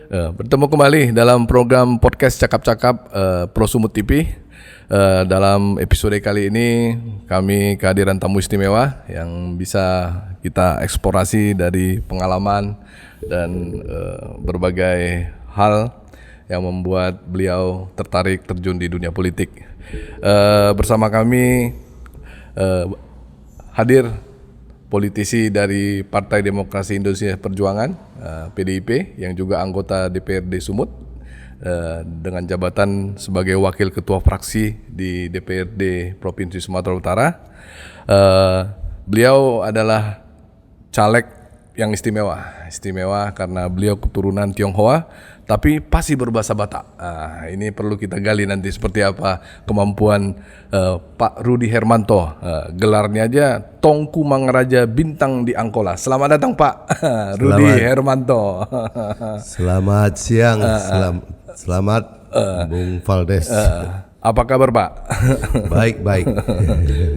Bertemu kembali dalam program podcast Cakap-Cakap Pro Sumut TV. Dalam episode kali ini kami kehadiran tamu istimewa yang bisa kita eksplorasi dari pengalaman dan berbagai hal yang membuat beliau tertarik terjun di dunia politik. Bersama kami hadir politisi dari Partai Demokrasi Indonesia Perjuangan (PDIP) yang juga anggota DPRD Sumut dengan jabatan sebagai wakil ketua fraksi di DPRD Provinsi Sumatera Utara. Beliau adalah caleg yang istimewa karena beliau keturunan Tionghoa tapi pasti berbahasa Batak. Ini perlu kita gali nanti seperti apa kemampuan Pak Rudy Hermanto. Gelarnya aja Tongku Mangaraja Bintang di Angkola. Selamat datang Pak Rudy Hermanto. Selamat siang, selamat Bung Valdes. Apa kabar Pak? Baik.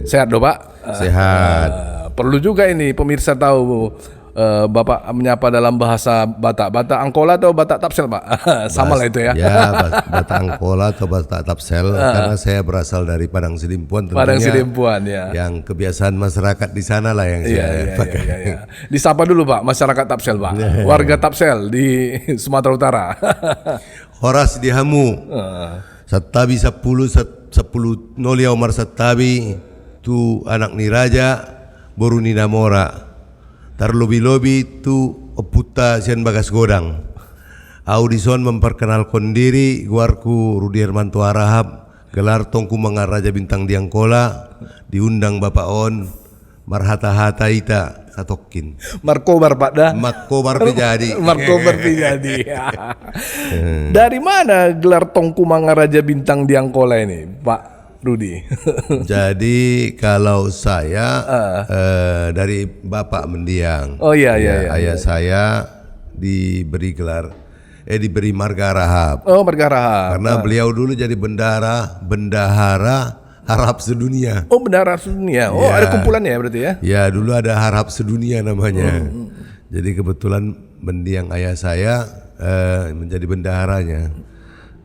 Sehat dong Pak? Sehat. Perlu juga ini pemirsa tahu Bapak menyapa dalam bahasa Batak. Batak Angkola atau Batak Tapsel Pak? Sama lah itu ya. Ya, Batak Angkola atau Batak Tapsel karena saya berasal dari Padang Sidimpuan tentunya. Padang Sidimpuan ya. Yang kebiasaan masyarakat di sana lah yang saya pakai. Iya. Disapa dulu Pak masyarakat Tapsel Pak. Warga Tapsel di Sumatera Utara. Horas dihamu. Satabi 10 nolia Umar Satabi tu anak ni raja boru ni namora. Terlobi-lobi tu oputa sian bagas godang. Audison memperkenalkan diri, guarku Rudy Hermanto Harahap, gelar Tongku Mangaraja Bintang di Angkola, diundang Bapak On, marhata-hata ita satokin. Markobar Pak dah. Markobar jadi. Markobar jadi. Dari mana gelar Tongku Mangaraja Bintang di Angkola ini, Pak Rudy? Jadi kalau saya dari Bapak Mendiang. Oh iya. Ayah saya diberi gelar diberi Marga Rahap. Oh, Marga Rahap. Karena beliau dulu jadi bendahara Harap Sedunia. Oh, bendahara sedunia. Oh, ada kumpulannya ya berarti ya? Ya, dulu ada Harap Sedunia namanya. Jadi kebetulan mendiang ayah saya menjadi bendaharanya.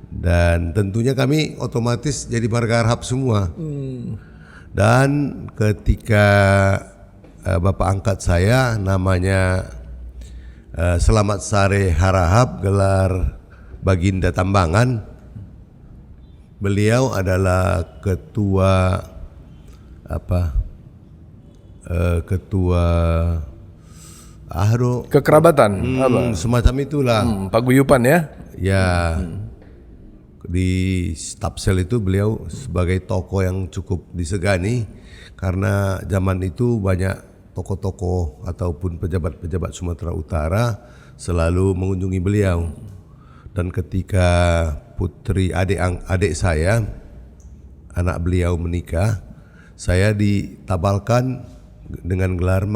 Dan tentunya kami otomatis jadi Marga Harap semua. Dan ketika Bapak angkat saya namanya Selamat Sare Harahap, gelar Baginda Tambangan. Beliau adalah ketua Kekerabatan apa? Semacam itulah. Paguyupan ya? Ya. Di Tapsel itu beliau sebagai tokoh yang cukup disegani karena zaman itu banyak tokoh-tokoh ataupun pejabat-pejabat Sumatera Utara selalu mengunjungi beliau. Dan ketika putri adik saya, anak beliau menikah, saya ditabalkan dengan gelar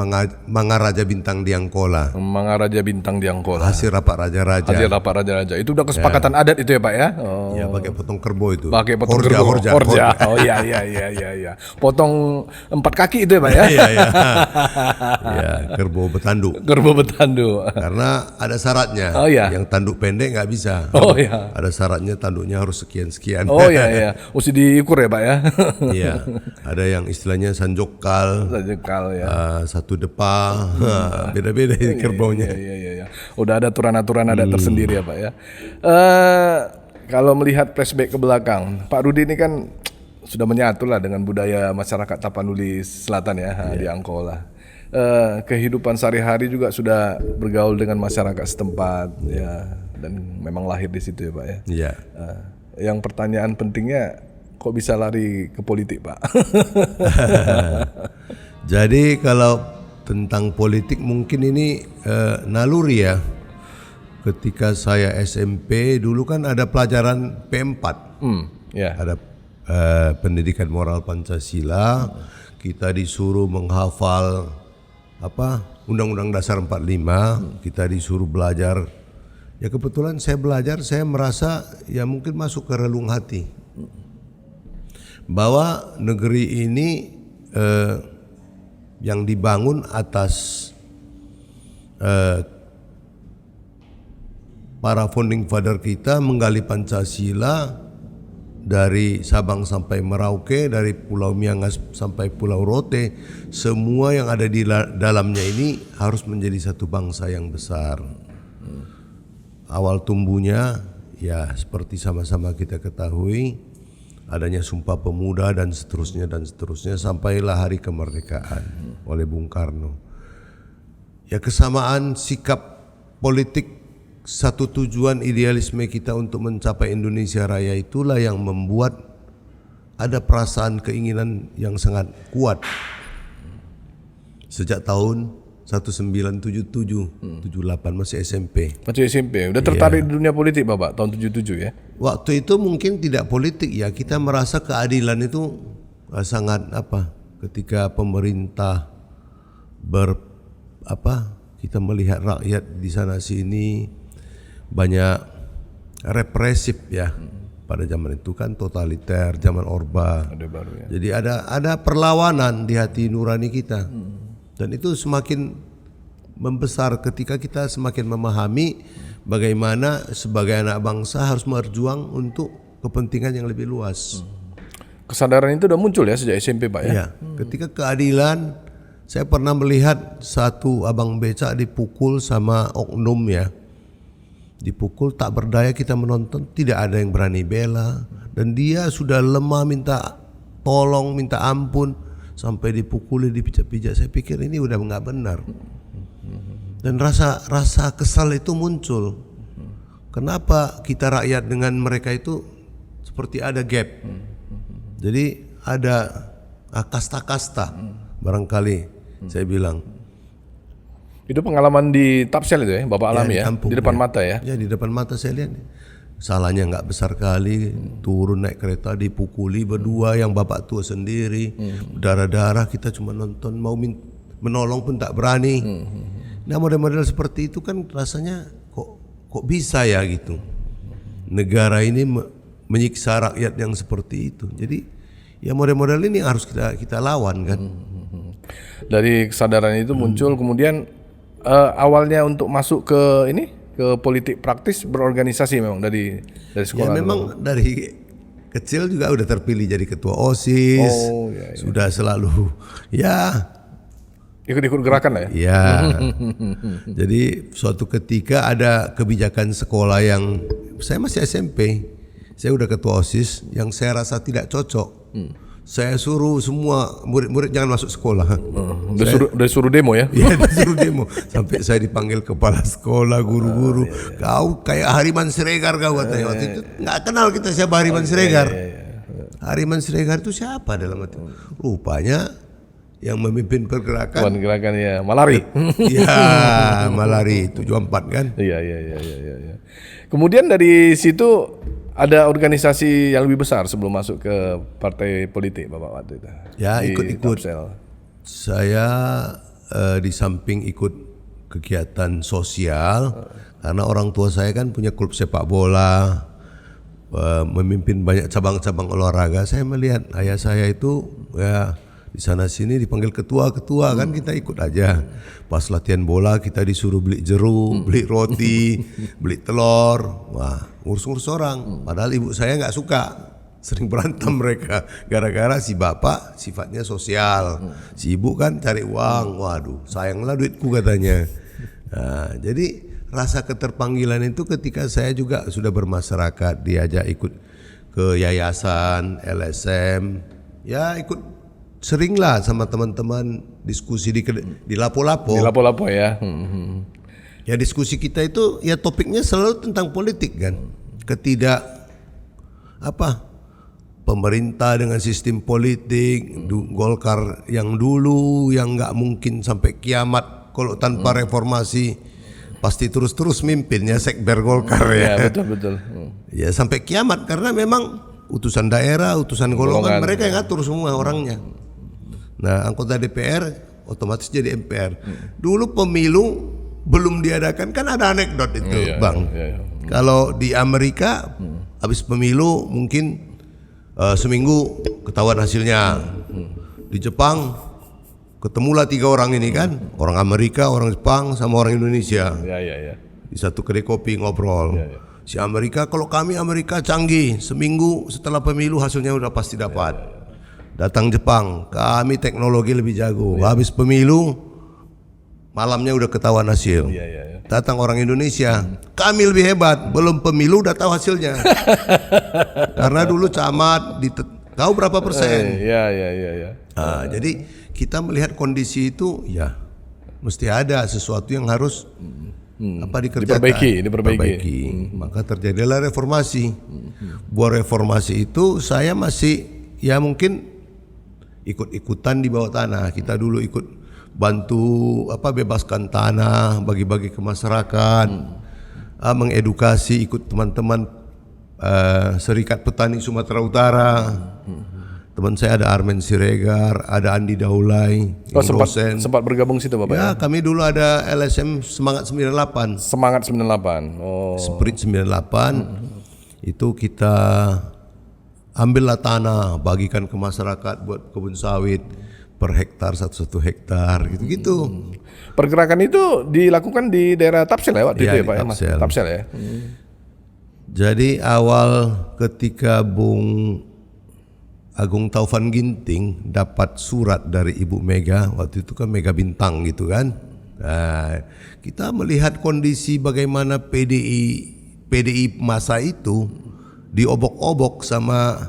Mangaraja Bintang di Angkola. Mangaraja Bintang di Angkola. Hasil rapat raja-raja. Itu udah kesepakatan adat itu ya Pak ya? Oh. Ya pakai potong kerbau itu. Pakai potong kerbau. Horja. Oh iya. Potong 4 kaki itu ya Pak ya? Iya. Ya, kerbau bertanduk. Karena ada syaratnya. Oh iya. Yang tanduk pendek nggak bisa. Oh iya. Ada syaratnya tanduknya harus sekian. Oh iya. Mesti diukur ya Pak ya? Iya. Ada yang istilahnya sanjokal. Ya. Satu depa, beda-beda kerbaunya. Iya. Udah ada aturan-aturan adat tersendiri ya Pak ya. Kalau melihat flashback ke belakang, Pak Rudy ini kan sudah menyatu lah dengan budaya masyarakat Tapanuli Selatan ya di Angkola. Kehidupan sehari-hari juga sudah bergaul dengan masyarakat setempat ya, dan memang lahir di situ ya Pak ya. Iya. Yang pertanyaan pentingnya, kok bisa lari ke politik Pak? Jadi kalau tentang politik mungkin ini naluri ya. Ketika saya SMP dulu kan ada pelajaran P4. Ada pendidikan moral Pancasila. Kita disuruh menghafal Undang-Undang Dasar 45. Kita disuruh belajar. Ya kebetulan saya belajar, saya merasa ya mungkin masuk ke relung hati bahwa negeri ini yang dibangun atas para founding father kita menggali Pancasila dari Sabang sampai Merauke, dari Pulau Miangas sampai Pulau Rote, semua yang ada di dalamnya ini harus menjadi satu bangsa yang besar. Awal tumbuhnya ya seperti sama-sama kita ketahui, adanya Sumpah Pemuda dan seterusnya sampailah hari kemerdekaan oleh Bung Karno. Ya kesamaan sikap politik, satu tujuan idealisme kita untuk mencapai Indonesia Raya itulah yang membuat ada perasaan keinginan yang sangat kuat sejak tahun 1977, 78 masih SMP. Masih SMP. Udah tertarik di dunia politik Bapak tahun 77 ya? Waktu itu mungkin tidak politik ya, kita merasa keadilan itu sangat ketika pemerintah kita melihat rakyat di sana sini banyak represif ya. Pada zaman itu kan totaliter, zaman Orba. Ada baru ya. Jadi ada perlawanan di hati nurani kita. Dan itu semakin membesar ketika kita semakin memahami bagaimana sebagai anak bangsa harus berjuang untuk kepentingan yang lebih luas. Kesadaran itu udah muncul ya sejak SMP Pak ya? Ya, ketika keadilan, saya pernah melihat satu abang becak dipukul sama oknum ya. Dipukul tak berdaya kita menonton, tidak ada yang berani bela. Dan dia sudah lemah minta tolong, minta ampun, sampai dipukuli, dipijak-pijak. Saya pikir ini udah nggak benar. Dan rasa kesal itu muncul. Kenapa kita rakyat dengan mereka itu seperti ada gap. Jadi ada kasta-kasta barangkali saya bilang. Itu pengalaman di Tapsel itu ya, Bapak alami ya? Kampung, di depan mata ya? Ya di depan mata saya lihat. Salahnya nggak besar kali, turun naik kereta dipukuli berdua, yang bapak tua sendiri, berdarah-darah, kita cuma nonton, mau menolong pun tak berani. Nah model-model seperti itu kan rasanya kok bisa ya gitu. Negara ini menyiksa rakyat yang seperti itu. Jadi ya model-model ini harus kita lawan kan. Dari kesadaran itu muncul, kemudian awalnya untuk masuk ke politik praktis berorganisasi memang dari sekolah. Ya memang dari kecil juga udah terpilih jadi ketua OSIS. Sudah selalu ya ikut-ikut gerakan lah ya. Ya. Jadi suatu ketika ada kebijakan sekolah yang saya masih SMP. Saya udah ketua OSIS yang saya rasa tidak cocok. Saya suruh semua murid-murid jangan masuk sekolah. Udah suruh demo ya? Iya, disuruh demo. Sampai saya dipanggil kepala sekolah, guru-guru. Kau kayak Hariman Siregar kau katanya. Waktu itu nggak kenal kita siapa Hariman Siregar. Hariman Siregar itu siapa dalam hati? Rupanya yang memimpin pergerakan. Gerakan ya, Malari. Iya, Malari 74 kan? Iya. Kemudian dari situ ada organisasi yang lebih besar sebelum masuk ke partai politik Bapak waktu itu. Ya ikut-ikut. Saya di samping ikut kegiatan sosial, karena orang tua saya kan punya klub sepak bola, memimpin banyak cabang-cabang olahraga. Saya melihat ayah saya itu ya di sana sini dipanggil ketua-ketua kan kita ikut aja. Pas latihan bola kita disuruh beli jeruk, beli roti, beli telur. Wah, ngurus-ngurus orang. Padahal ibu saya nggak suka. Sering berantem mereka gara-gara si bapak sifatnya sosial. Si ibu kan cari uang. Waduh, sayanglah duitku katanya. Nah, jadi rasa keterpanggilan itu ketika saya juga sudah bermasyarakat, diajak ikut ke yayasan, LSM, ya ikut seringlah sama teman-teman diskusi di lapo-lapo. Di lapo-lapo ya. Ya diskusi kita itu ya topiknya selalu tentang politik kan. Pemerintah dengan sistem politik, Golkar yang dulu yang nggak mungkin sampai kiamat kalau tanpa reformasi pasti terus-terus mimpinnya sekber Golkar ya. Betul. Ya sampai kiamat karena memang utusan daerah, utusan golongan mereka yang atur semua orangnya. Nah, anggota DPR otomatis jadi MPR. Dulu pemilu belum diadakan kan ada anekdot itu, Bang. Kalau di Amerika habis pemilu mungkin seminggu ketahuan hasilnya. Di Jepang ketemulah 3 orang ini kan, orang Amerika, orang Jepang, sama orang Indonesia. di satu kedai kopi ngobrol. Si Amerika, kalau kami Amerika canggih, seminggu setelah pemilu hasilnya udah pasti dapat. Datang Jepang, kami teknologi lebih jago. Habis pemilu malamnya udah ketahuan hasil. Datang orang Indonesia, kami lebih hebat, belum pemilu udah tahu hasilnya. Karena dulu camat tahu berapa persen. Nah, jadi kita melihat kondisi itu, ya mesti ada sesuatu yang harus dikerjakan, diperbaiki. Maka terjadilah reformasi. Buat reformasi itu saya masih ya mungkin ikut-ikutan di bawah tanah. Kita dulu ikut bantu bebaskan tanah, bagi-bagi ke masyarakat, mengedukasi, ikut teman-teman Serikat Petani Sumatera Utara. Teman saya ada Armen Siregar, ada Andi Daulay, sempat bergabung situ Bapak ya? Kami dulu ada LSM Semangat 98. Semangat 98. Spirit 98. Itu kita ambillah tanah, bagikan ke masyarakat buat kebun sawit per hektar, satu hektar gitu-gitu. Pergerakan itu dilakukan di daerah Tapsel ya waktu itu ya Pak ya? Tapsel ya. Jadi awal ketika Bung Agung Taufan Ginting dapat surat dari Ibu Mega, waktu itu kan Mega Bintang gitu kan. Nah, kita melihat kondisi bagaimana PDI masa itu diobok-obok sama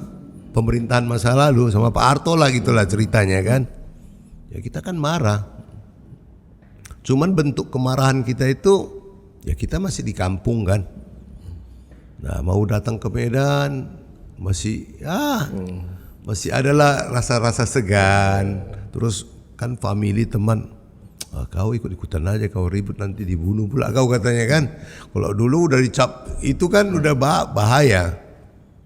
pemerintahan masa lalu, sama Pak Harto lah gitulah ceritanya kan. Ya kita kan marah. Cuman bentuk kemarahan kita itu ya kita masih di kampung kan. Nah, mau datang ke Medan masih adalah rasa-rasa segan. Terus kan family teman, kau ikut-ikutan aja, kau ribut nanti dibunuh pula kau katanya kan. Kalau dulu udah dicap itu kan udah bahaya.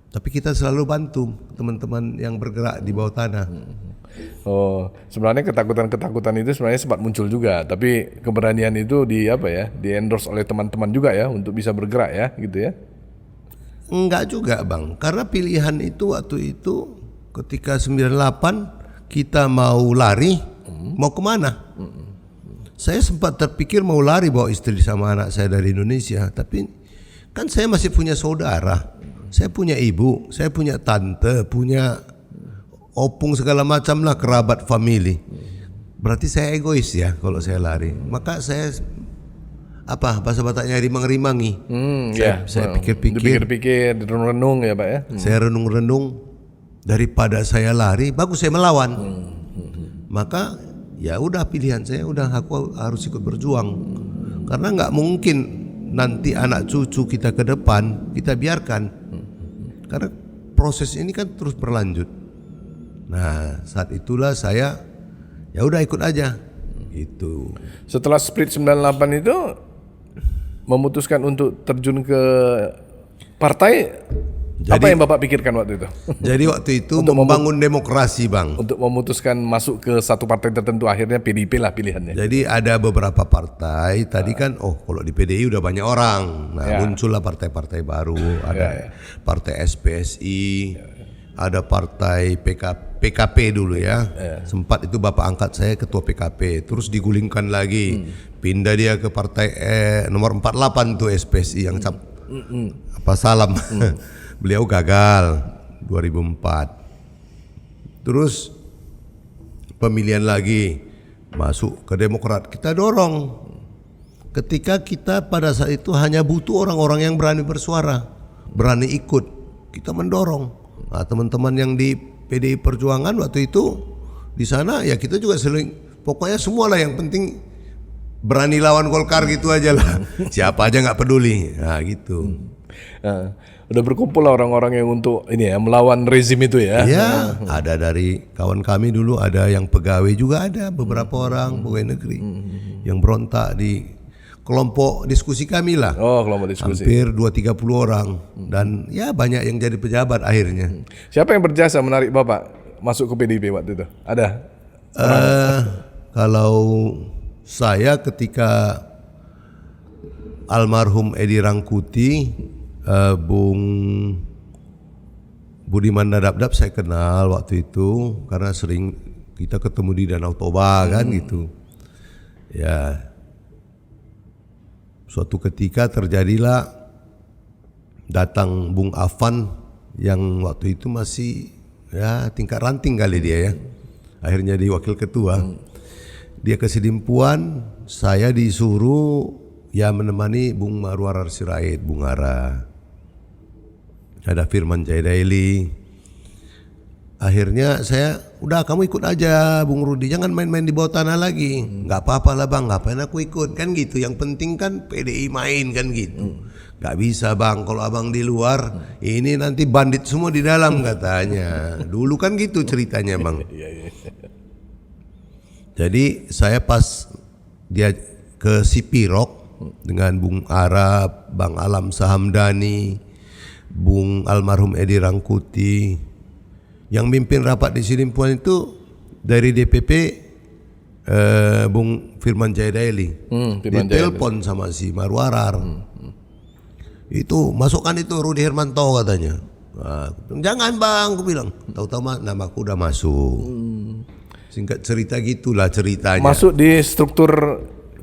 Tapi kita selalu bantu teman-teman yang bergerak di bawah tanah. Sebenarnya ketakutan itu sebenarnya sempat muncul juga, tapi keberanian itu di endorse oleh teman-teman juga ya untuk bisa bergerak ya, gitu ya. Enggak juga Bang, karena pilihan itu waktu itu ketika 98 kita mau lari, mau kemana? Saya sempat terpikir mau lari bawa istri sama anak saya dari Indonesia, tapi kan saya masih punya saudara, saya punya ibu, saya punya tante, punya opung segala macam lah, kerabat family. Berarti saya egois ya kalau saya lari. Maka saya bahasa Bataknya rimang-rimangi. Saya pikir-pikir, renung-renung ya Pak ya. Saya renung-renung, daripada saya lari, bagus saya melawan. Maka ya udah pilihan saya, aku harus ikut berjuang. Karena nggak mungkin nanti anak cucu kita ke depan kita biarkan. Karena proses ini kan terus berlanjut. Nah, saat itulah saya ya udah ikut aja. Gitu. Setelah Spirit 98 itu memutuskan untuk terjun ke partai. Apa yang Bapak pikirkan waktu itu? Jadi waktu itu membangun demokrasi Bang. Untuk memutuskan masuk ke satu partai tertentu, akhirnya PDIP lah pilihannya. Jadi ada beberapa partai, tadi kan kalau di PDI udah banyak orang. Nah muncullah partai-partai baru, ada partai SPSI, ada partai PKP dulu ya. Sempat itu Bapak angkat saya ketua PKP, terus digulingkan lagi. Pindah dia ke partai nomor 48 tuh SPSI yang Salam. Beliau gagal 2004. Terus pemilihan lagi, masuk ke Demokrat. Kita dorong. Ketika kita pada saat itu hanya butuh orang-orang yang berani bersuara, berani ikut. Kita mendorong. Nah, teman-teman yang di PDI Perjuangan waktu itu di sana ya kita juga pokoknya semua lah, yang penting berani lawan Golkar gitu aja lah. Siapa aja nggak peduli. Nah gitu. Udah berkumpul lah orang-orang yang untuk ini ya, melawan rezim itu ya. Iya, ada dari kawan kami dulu, ada yang pegawai juga, ada beberapa orang pegawai negeri yang berontak di kelompok diskusi kami lah. Kelompok diskusi. Hampir 2-30 orang dan ya banyak yang jadi pejabat akhirnya. Siapa yang berjasa menarik Bapak masuk ke PDIP waktu itu? Ada? Kalau saya ketika almarhum Edi Rangkuti, Bung Budiman Dadapdap saya kenal waktu itu karena sering kita ketemu di Danau Toba kan gitu. Ya. Suatu ketika terjadilah datang Bung Afan yang waktu itu masih ya tingkat ranting kali dia ya. Akhirnya jadi wakil ketua. Dia ke Sidimpuan, saya disuruh ya menemani Bung Marwar Sirait, Bung Ara. Ada Firman Jayadaili. Akhirnya saya, udah kamu ikut aja Bung Rudi, jangan main-main di bawah tanah lagi. Gak apa-apa lah bang, ngapain aku ikut, kan gitu. Yang penting kan PDI main kan gitu. Gak bisa bang, kalau abang di luar, ini nanti bandit semua di dalam katanya. Dulu kan gitu ceritanya bang. Jadi saya pas dia ke Sipirok dengan Bung Arab, Bang Alam Sahamdani, Bung almarhum Edi Rangkuti. Yang mimpin rapat di Sidimpuan itu dari DPP Bung Firman Jayadaili. Ditelepon sama si Marwarar. Itu masukkan itu Rudi Hermanto katanya. Nah, jangan bang, aku bilang. Tahu-tahu namaku udah masuk. Singkat cerita gitulah ceritanya. Masuk di struktur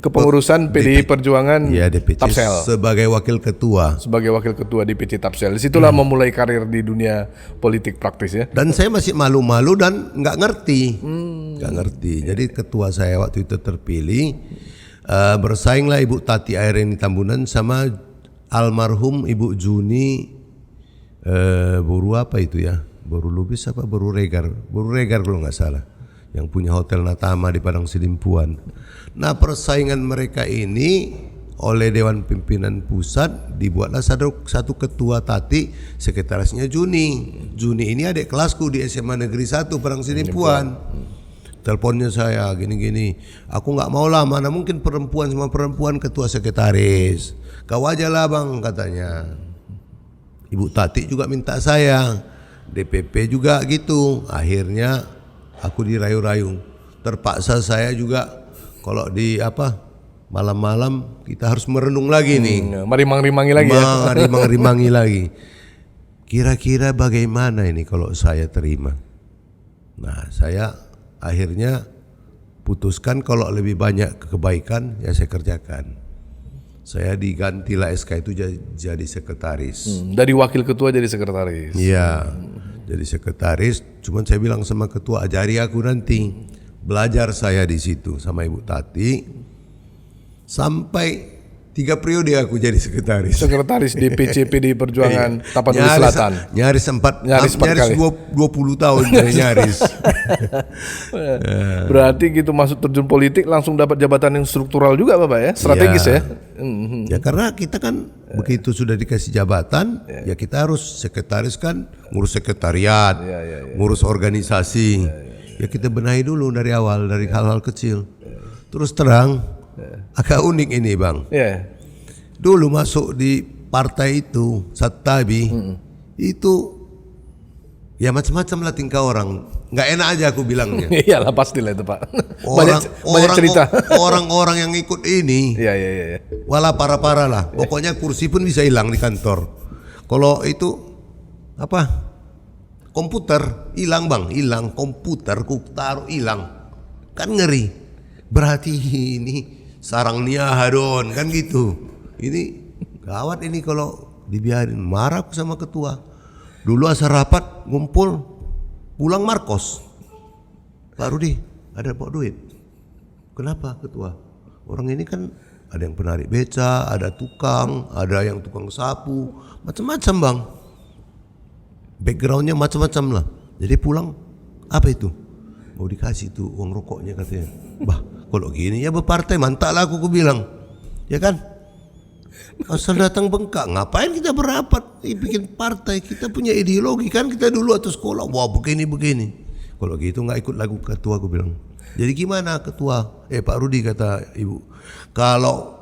kepengurusan PDI Perjuangan ya, DPC Tapsel sebagai wakil ketua. Sebagai wakil ketua DPC Tapsel. Disitulah memulai karir di dunia politik praktis ya. Dan saya masih malu-malu dan nggak ngerti. Nggak ngerti. Jadi ketua saya waktu itu terpilih. Bersainglah Ibu Tati Aireni Tambunan sama almarhum Ibu Juni Boru apa itu ya? Boru Lubis apa Boru Regar? Boru Regar kalau nggak salah. Yang punya Hotel Natama di Padang Sidimpuan. Nah persaingan mereka ini oleh Dewan Pimpinan Pusat dibuatlah satu ketua Tati, sekretarisnya Juni. Juni ini adik kelasku di SMA Negeri 1 Padang Sidimpuan. Teleponnya saya gini-gini, aku nggak mau lah, mana mungkin perempuan sama perempuan ketua sekretaris. Kau aja lah bang katanya. Ibu Tati juga minta saya, DPP juga gitu. Akhirnya aku dirayu-rayu. Terpaksa saya juga kalau di malam-malam kita harus merenung lagi nih. Merimang-rimangi lagi ya. Merimang-rimangi lagi. Kira-kira bagaimana ini kalau saya terima? Nah saya akhirnya putuskan kalau lebih banyak kebaikan ya saya kerjakan. Saya digantilah SK itu jadi sekretaris. Dari wakil ketua jadi sekretaris. Iya. Jadi sekretaris, cuman saya bilang sama ketua, ajari aku nanti. Belajar saya di situ sama Ibu Tati. Sampai 3 periode aku jadi sekretaris. Sekretaris DPC PDI Perjuangan Tapanuli Selatan. Nyaris 20 tahun nyaris. Berarti gitu masuk terjun politik langsung dapat jabatan yang struktural juga Bapak ya? Strategis ya? Ya karena kita kan begitu sudah dikasih jabatan, ya kita harus sekretaris kan ngurus sekretariat, ngurus organisasi. Ya kita benahi dulu dari awal, dari hal-hal kecil. Terus terang, agak unik ini bang. Dulu masuk di partai itu, Sattabi, itu ya macam-macam lah tingkah orang. Nggak enak aja aku bilangnya. Iyalah pastilah itu Pak. Banyak cerita. Orang-orang yang ikut ini, walah parah-parah lah. Pokoknya kursi pun bisa hilang di kantor. Kalau itu komputer hilang bang, hilang komputer ku taruh hilang, kan ngeri. Berarti ini sarang niahadon kan gitu. Ini gawat ini kalau dibiarin. Marah aku sama ketua. Dulu asal rapat ngumpul pulang Markos. Pak Rudi ada bawa duit. Kenapa ketua? Orang ini kan ada yang penarik beca, ada tukang, ada yang tukang sapu, macam-macam bang. Backgroundnya macam-macam lah. Jadi pulang apa itu? Mau dikasih tuh uang rokoknya katanya. Bah kalau gini ya berpartai mantap lah aku bilang. Ya kan? Asal datang bengkak, ngapain kita berapat bikin partai? Kita punya ideologi kan, kita dulu atau sekolah, wah begini. Kalau gitu nggak ikut lagu ketua, aku bilang. Jadi gimana ketua? Pak Rudi kata ibu, kalau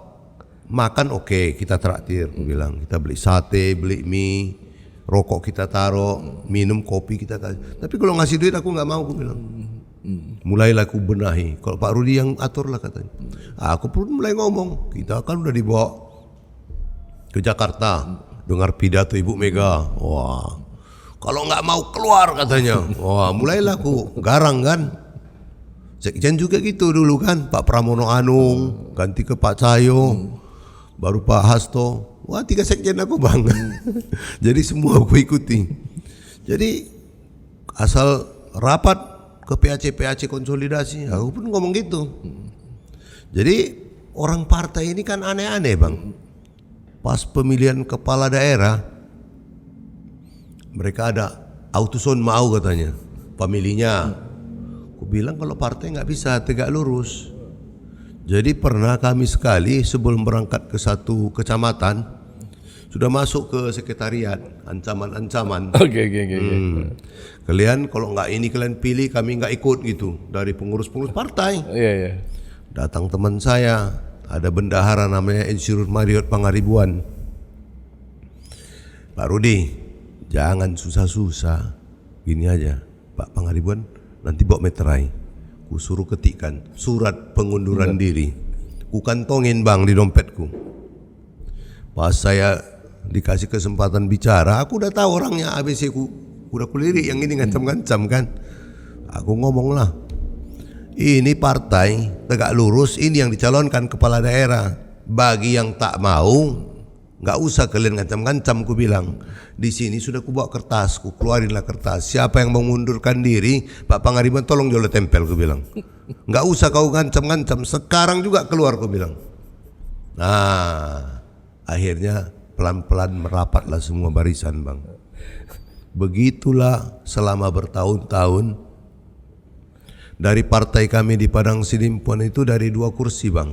makan oke, kita traktir, aku bilang. Kita beli sate, beli mie, rokok kita taruh, minum kopi kita kasih. Tapi kalau ngasih duit aku nggak mau, aku bilang. Mulailah aku benahi. Kalau Pak Rudi yang atur lah katanya. Aku pun mulai ngomong, kita kan udah dibawa ke Jakarta, dengar pidato Ibu Mega. Wah, kalau nggak mau keluar katanya. Wah, mulailah aku garang kan. Sekjen juga gitu dulu kan, Pak Pramono Anung ganti ke Pak Cahyo. baru Pak Hasto. Wah 3 sekjen aku bang. Jadi semua aku ikuti. Jadi asal rapat ke PAC konsolidasi, aku pun ngomong gitu. Jadi orang partai ini kan aneh-aneh bang. Pas pemilihan kepala daerah, mereka ada autuson mau katanya, pemilihnya. Aku bilang kalau partai nggak bisa tegak lurus. Jadi pernah kami sekali sebelum berangkat ke satu kecamatan sudah masuk ke sekretariat, ancaman-ancaman. Oke. Kalian kalau nggak ini kalian pilih, kami nggak ikut gitu dari pengurus-pengurus partai. Iya. Datang teman saya, ada bendahara namanya Insinyur Mariot Pangaribuan. Pak Rudi, jangan susah-susah, gini aja, Pak Pangaribuan nanti bawa meterai, ku suruh ketikkan surat pengunduran diri, ku kantongin bang di dompetku. Pas saya dikasih kesempatan bicara, aku udah tahu orangnya ABC, ku udah kulirik yang ini ngancam-ngancam kan. Aku ngomong lah, ini partai tegak lurus, ini yang dicalonkan kepala daerah. Bagi yang tak mau, nggak usah kalian ngancam-ngancam, ku bilang. Di sini sudah ku bawa kertas, ku keluarinlah kertas. Siapa yang mengundurkan diri, Pak Pangaribuan tolong jual tempel, ku bilang. Nggak usah kau ngancam-ngancam, sekarang juga keluar, ku bilang. Nah, akhirnya pelan-pelan merapatlah semua barisan bang. Begitulah selama bertahun-tahun. Dari partai kami di Padang Sidimpuan itu dari 2 kursi bang.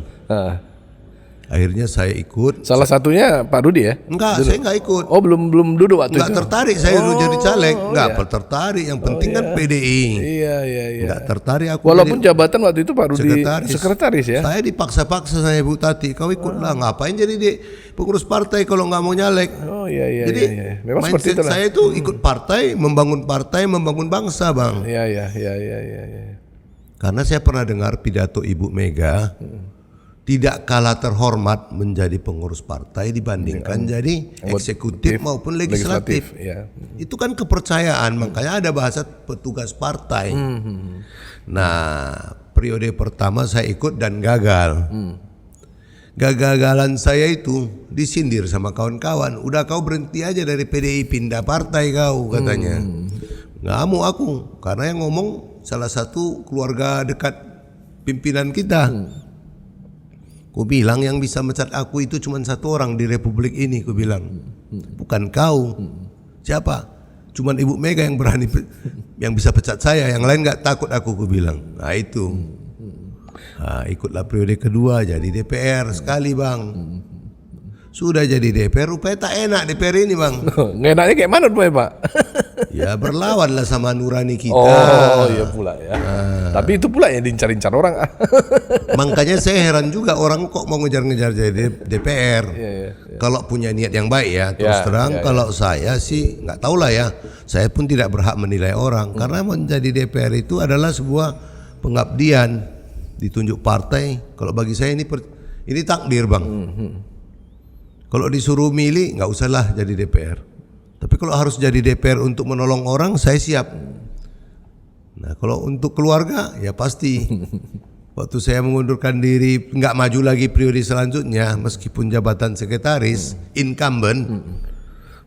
Akhirnya saya ikut. Salah satunya Pak Rudi ya? Enggak, saya enggak ikut. Oh belum duduk waktu Enggak itu? tertarik saya dulu jadi caleg. Enggak tertarik, yang penting kan PDI. Iya. Enggak tertarik aku. Walaupun jabatan waktu itu Pak Rudi sekretaris ya? Saya dipaksa-paksa saya Bu Tati, kau ikutlah. Ngapain jadi pengurus partai kalau nggak mau nyalek? Oh iya. Jadi Memang seperti mindset itu saya itu ikut partai, membangun bangsa bang. Iya. Karena saya pernah dengar pidato Ibu Mega, tidak kalah terhormat menjadi pengurus partai dibandingkan jadi eksekutif maupun legislatif. Ya. Itu kan kepercayaan, makanya ada bahasa petugas partai. Nah, periode pertama saya ikut dan gagal. Gagalan saya itu disindir sama kawan-kawan. Udah kau berhenti aja dari PDI, pindah partai kau, katanya. Ngamuk aku, karena yang ngomong salah satu keluarga dekat pimpinan kita. Ku bilang yang bisa mecat aku itu cuma 1 orang di republik ini, ku bilang. Bukan kau. Siapa? Cuman Ibu Mega yang berani yang bisa pecat saya, yang lain nggak takut aku, ku bilang. Nah itu. Nah, ikutlah periode kedua jadi DPR sekali bang. Sudah jadi DPR, rupanya tak enak DPR ini bang. Nggak enaknya kayak mana rupanya Pak? Ya berlawan lah sama nurani kita. Oh iya pula ya. Tapi itu pula yang diincar-incar orang. Makanya saya heran juga orang kok mau ngejar-ngejar jadi DPR. Iya. Kalau punya niat yang baik ya. Terus terang kalau saya sih nggak tahu lah ya. Saya pun tidak berhak menilai orang. Karena menjadi DPR itu adalah sebuah pengabdian. Ditunjuk partai. Kalau bagi saya ini takdir bang. Kalau disuruh milih nggak usahlah jadi DPR. Tapi kalau harus jadi DPR untuk menolong orang, saya siap. Nah kalau untuk keluarga ya pasti. Waktu saya mengundurkan diri nggak maju lagi periode selanjutnya, meskipun jabatan sekretaris incumbent,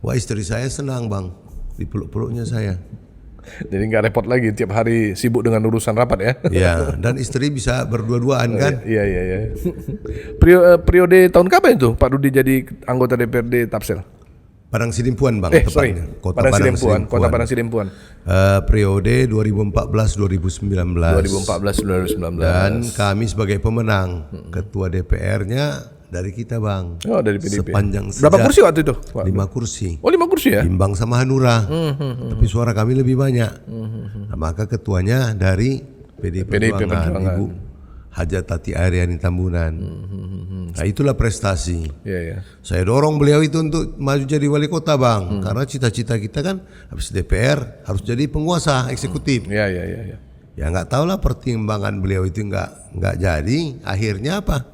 wah istri saya senang bang, dipeluk-peluknya saya. Jadi nggak repot lagi tiap hari sibuk dengan urusan rapat ya? Ya, dan istri bisa berdua-duaan kan? Iya. Periode tahun kapan itu Pak Rudi jadi anggota DPRD Tapsel? Padang Sidimpuan bang, tepatnya. Kota Padang Sidimpuan. Periode 2014-2019. Dan kami sebagai pemenang, ketua DPR-nya dari kita bang. Oh dari PDIP. Sepanjang berapa kursi waktu itu? 5 kursi. Oh 5 kursi ya? Imbang sama Hanura. Tapi suara kami lebih banyak. Nah, maka ketuanya dari PDIP Perjuangan, Ibu Hajat Tati Aryani Tambunan. Nah itulah prestasi. Iya. Saya dorong beliau itu untuk maju jadi wali kota bang. Karena cita-cita kita kan habis DPR harus jadi penguasa eksekutif. Iya. Ya nggak tahu lah pertimbangan beliau itu nggak jadi. Akhirnya apa?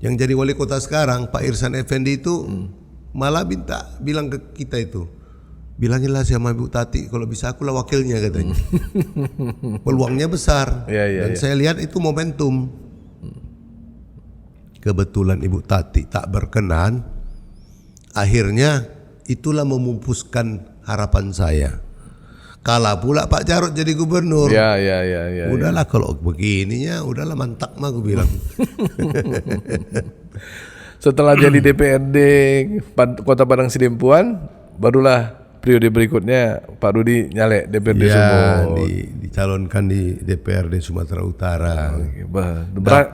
Yang jadi wali kota sekarang Pak Irsan Effendi itu malah bilang ke kita itu, bilanginlah sama Ibu Tati kalau bisa akulah wakilnya katanya. Peluangnya besar. Dan saya lihat itu momentum. kebetulan Ibu Tati tak berkenan, akhirnya itulah memupuskan harapan saya. Kalah pula Pak Jarod jadi gubernur. Ya. Udahlah kalau begininya, udahlah mantap mah gue bilang. Setelah jadi DPRD Kota Padang Sidempuan, barulah periode berikutnya Pak Rudi nyalek DPRD Sumut. Dicalonkan di DPRD Sumatera Utara.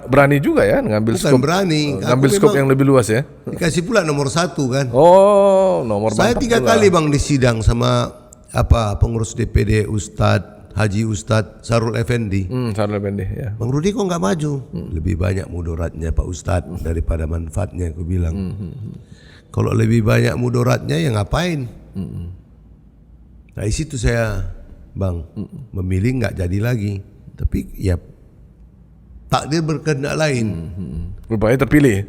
Berani juga ya ngambil Bukan skop, berani, ngambil aku skop memang yang lebih luas ya. Dikasih pula nomor 1 kan. Oh, nomor Saya mantap 3 pula. kali bang disidang sama pengurus DPD Ustadz Haji Ustadz Sarul Effendi. Sarul Effendi ya. Bang Rudi kok nggak maju? Lebih banyak mudaratnya Pak Ustadz daripada manfaatnya, aku bilang. Kalau lebih banyak mudaratnya ya ngapain? Nah di situ saya bang memilih nggak jadi lagi. Tapi ya takdir berkehendak lain. Rupanya terpilih.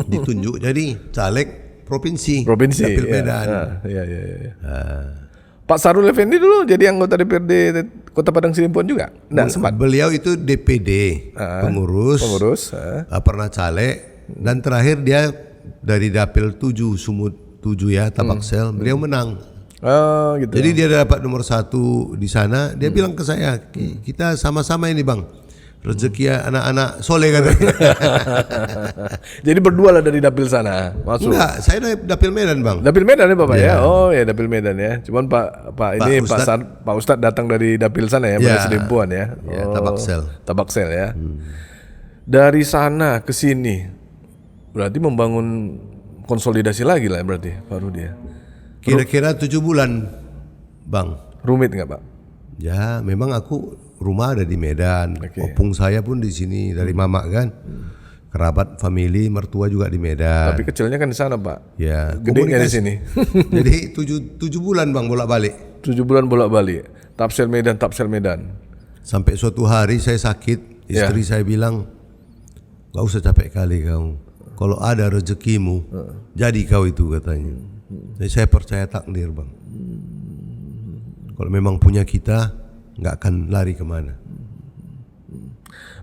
Ditunjuk jadi caleg provinsi. Dapil ya. Medan. Ya. Pak Sarul Effendi dulu jadi anggota DPRD Kota Padang Sidempuan juga? Nggak sempat? Beliau itu DPD, pengurus, pernah caleg, dan terakhir dia dari Dapil 7 Sumut 7 ya, Tabaksel, beliau menang. Oh gitu. Jadi dia dapat nomor 1 di sana, dia bilang ke saya, kita sama-sama ini bang, rezeki anak-anak soleh katanya. Jadi berdua lah dari dapil sana masuk. Enggak, saya dari Dapil Medan bang. Dapil Medan ya Bapak ya? Oh ya dapil Medan ya. Cuman Pak Ustadz datang dari dapil sana ya, Padang Sidempuan ya. Ya, Tabaksel. Tabaksel ya. Dari sana ke sini berarti membangun konsolidasi lagi lah berarti Pak Rudi ya. Kira-kira 7 bulan bang. Rumit nggak Pak? Ya memang aku rumah ada di Medan, opung saya pun di sini dari mama kan, kerabat, family, mertua juga di Medan. Tapi kecilnya kan di sana Pak. Ya, gedenya di sini. Jadi 7 bulan bang bolak-balik. 7 bulan bolak-balik. Tapsel Medan. Sampai suatu hari saya sakit, istri saya bilang, gak usah capek kali kau. Kalau ada rezekimu, jadi kau itu katanya. Jadi saya percaya takdir bang. Kalau memang punya kita, nggak akan lari kemana.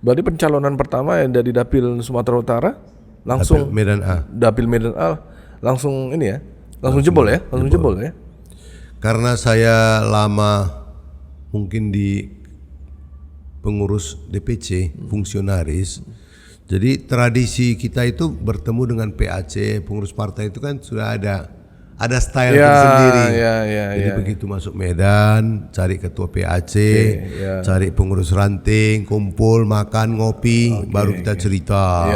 Berarti pencalonan pertama yang dari Dapil Sumatera Utara langsung Dapil Medan A. Dapil Medan A langsung ini ya, langsung jebol ya, jebol ya. Karena saya lama mungkin di pengurus DPC, fungsionaris. Jadi tradisi kita itu bertemu dengan PAC, pengurus partai itu kan sudah ada style tersendiri. Jadi begitu masuk Medan, cari ketua PAC, cari pengurus ranting, kumpul, makan, ngopi, baru kita cerita.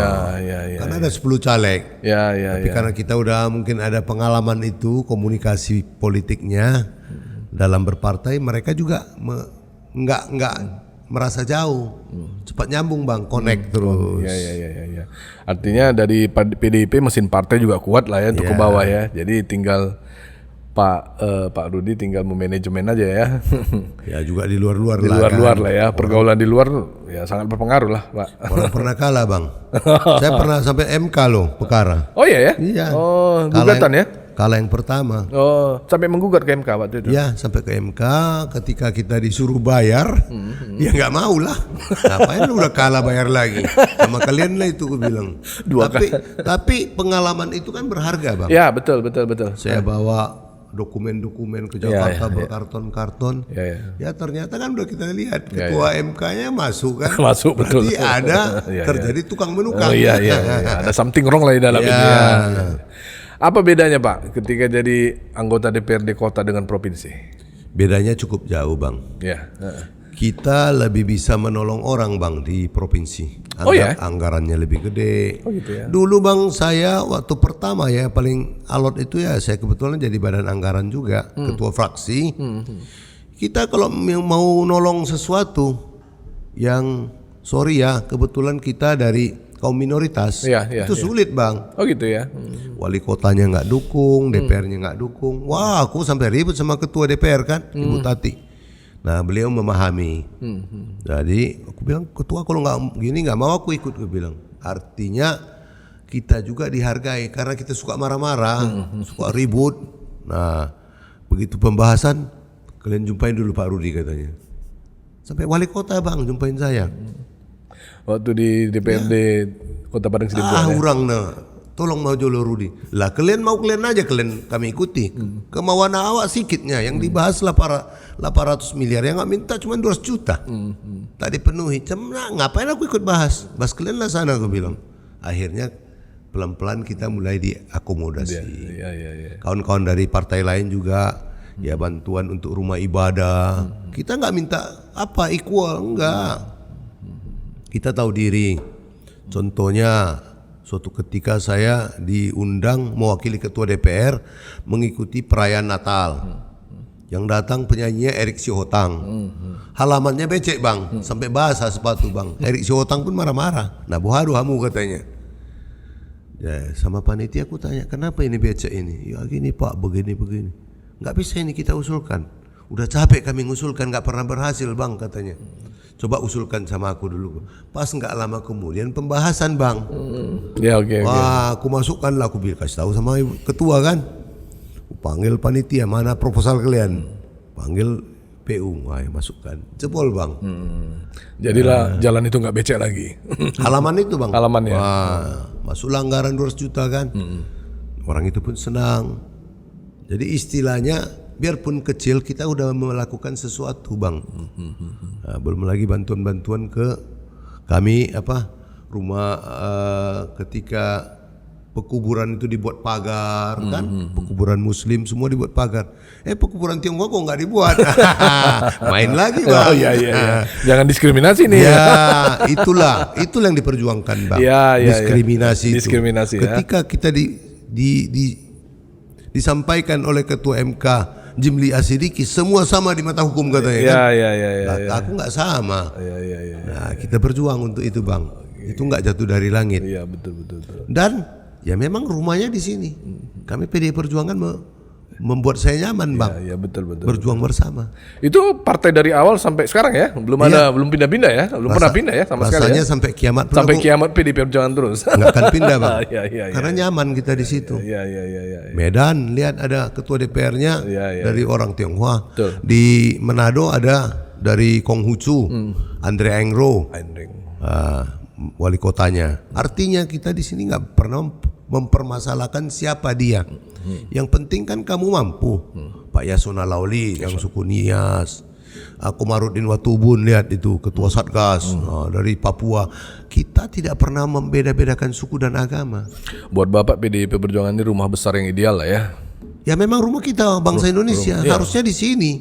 Karena ada 10 caleg. Tapi karena kita udah mungkin ada pengalaman itu, komunikasi politiknya dalam berpartai, mereka juga nggak merasa jauh, cepat nyambung bang, connect terus. Ya. Artinya dari PDIP mesin partai juga kuat lah ya untuk ke bawah ya. Jadi tinggal Pak Rudi tinggal memanajemen aja ya. Ya juga di luar-luar lah. Di luar-luar lah ya, pergaulan di luar ya sangat berpengaruh lah Pak. Orang pernah kalah bang. Saya pernah sampai MK loh perkara. Oh iya ya? Iya. Oh gugatan ya? Kalah yang pertama. Oh, sampai menggugat ke MK waktu itu? Ya, sampai ke MK. Ketika kita disuruh bayar, ya nggak mau lah. Ngapain lu udah kalah bayar lagi? Sama kalian lah itu gue bilang. Tapi pengalaman itu kan berharga bang. Ya betul. Saya bawa dokumen-dokumen ke Jakarta berkarton-karton. Ya ternyata kan udah kita lihat ketua MK-nya masuk kan. Masuk betul. Berarti ada terjadi tukang menukang. Oh iya. Ada something wrong lah di dalam ini. Apa bedanya Pak ketika jadi anggota DPRD kota dengan provinsi? Bedanya cukup jauh bang. Kita lebih bisa menolong orang bang di provinsi. Anggarannya lebih gede. Gitu ya? Dulu bang saya waktu pertama ya paling alot itu ya saya kebetulan jadi badan anggaran juga, ketua fraksi. Kita kalau mau nolong sesuatu yang sorry ya kebetulan kita dari kaum minoritas itu sulit bang. Oh gitu ya. Wali kotanya nggak dukung, DPR-nya nggak dukung. Wah aku sampai ribut sama ketua DPR kan, Ibu Tati. Nah beliau memahami. Jadi aku bilang ketua kalau nggak gini nggak mau aku ikut. Gue bilang artinya kita juga dihargai karena kita suka marah-marah, suka ribut. Nah begitu pembahasan kalian jumpain dulu Pak Rudi katanya. Sampai wali kota bang jumpain saya. Waktu di DPRD Kota Padang Sidempuan. Urang tolong mau jolo Rudi. Lah kalian mau kalian aja kami ikuti. Kemauan awak sikitnya yang dibahas 800 miliar yang nggak minta cuma 200 juta. Tak dipenuhi. Ngapain aku ikut bahas? Bahas kalian lah sana aku bilang. Akhirnya pelan-pelan kita mulai diakomodasi. Kawan-kawan dari partai lain juga ya bantuan untuk rumah ibadah. Kita nggak minta apa equal, enggak. Kita tahu diri. Contohnya suatu ketika saya diundang mewakili ketua DPR mengikuti perayaan Natal. Yang datang penyanyinya Erik Sihotang. Halamannya becek bang, sampai basah sepatu bang. Erik Sihotang pun marah-marah. Nah bohadu hamu katanya. Ya, sama panitia aku tanya, kenapa ini becek ini? Ya gini pak, begini. Nggak bisa ini kita usulkan. Udah capek kami ngusulkan, nggak pernah berhasil bang katanya. Coba usulkan sama aku dulu. Pas nggak lama kemudian pembahasan bang. Ya oke. Wah, aku masukkan lah, aku bilang kasih tahu sama ketua kan. Panggil panitia, mana proposal kalian? Panggil PU, wah masukkan. Jebol bang. Jadilah jalan itu nggak becek lagi. Halaman itu bang. Halamannya. Wah, masuk anggaran 200 juta kan. Orang itu pun senang. Jadi istilahnya biarpun kecil kita udah melakukan sesuatu bang. Nah, belum lagi bantuan-bantuan ke kami rumah ketika pekuburan itu dibuat pagar kan, pekuburan Muslim semua dibuat pagar. Pekuburan Tionghoa kok nggak dibuat? Main lagi bang. Oh iya. Jangan diskriminasi nih. Ya itulah yang diperjuangkan bang. Diskriminasi. Diskriminasi. Ketika kita disampaikan oleh ketua MK Jimli Asidiki semua sama di mata hukum katanya kan. Aku nggak sama. Nah, kita berjuang untuk itu bang. Itu nggak jatuh dari langit. Iya betul. Dan ya memang rumahnya di sini. Kami PDI Perjuangan membuat saya nyaman bang. Iya betul. Berjuang bersama. Itu partai dari awal sampai sekarang ya, belum pindah-pindah ya, pernah pindah ya sama sekali. Rasanya sampai kiamat. Sampai kiamat PDI Perjuangan terus. Nggak akan pindah bang. Karena Iya. nyaman kita di situ. Iya. Medan lihat ada ketua DPR-nya dari orang Tionghoa. Betul. Di Manado ada dari Konghucu, Andre Engro, wali kotanya. Artinya kita di sini nggak pernah mempermasalahkan siapa dia. Yang penting kan kamu mampu. Pak Yasona Lauli yang suku Nias, Komarudin Watubun lihat itu ketua Satgas dari Papua. Kita tidak pernah membeda-bedakan suku dan agama. Buat Bapak PDIP Perjuangan ini rumah besar yang ideal lah ya. Ya memang rumah kita bangsa Indonesia harusnya di sini.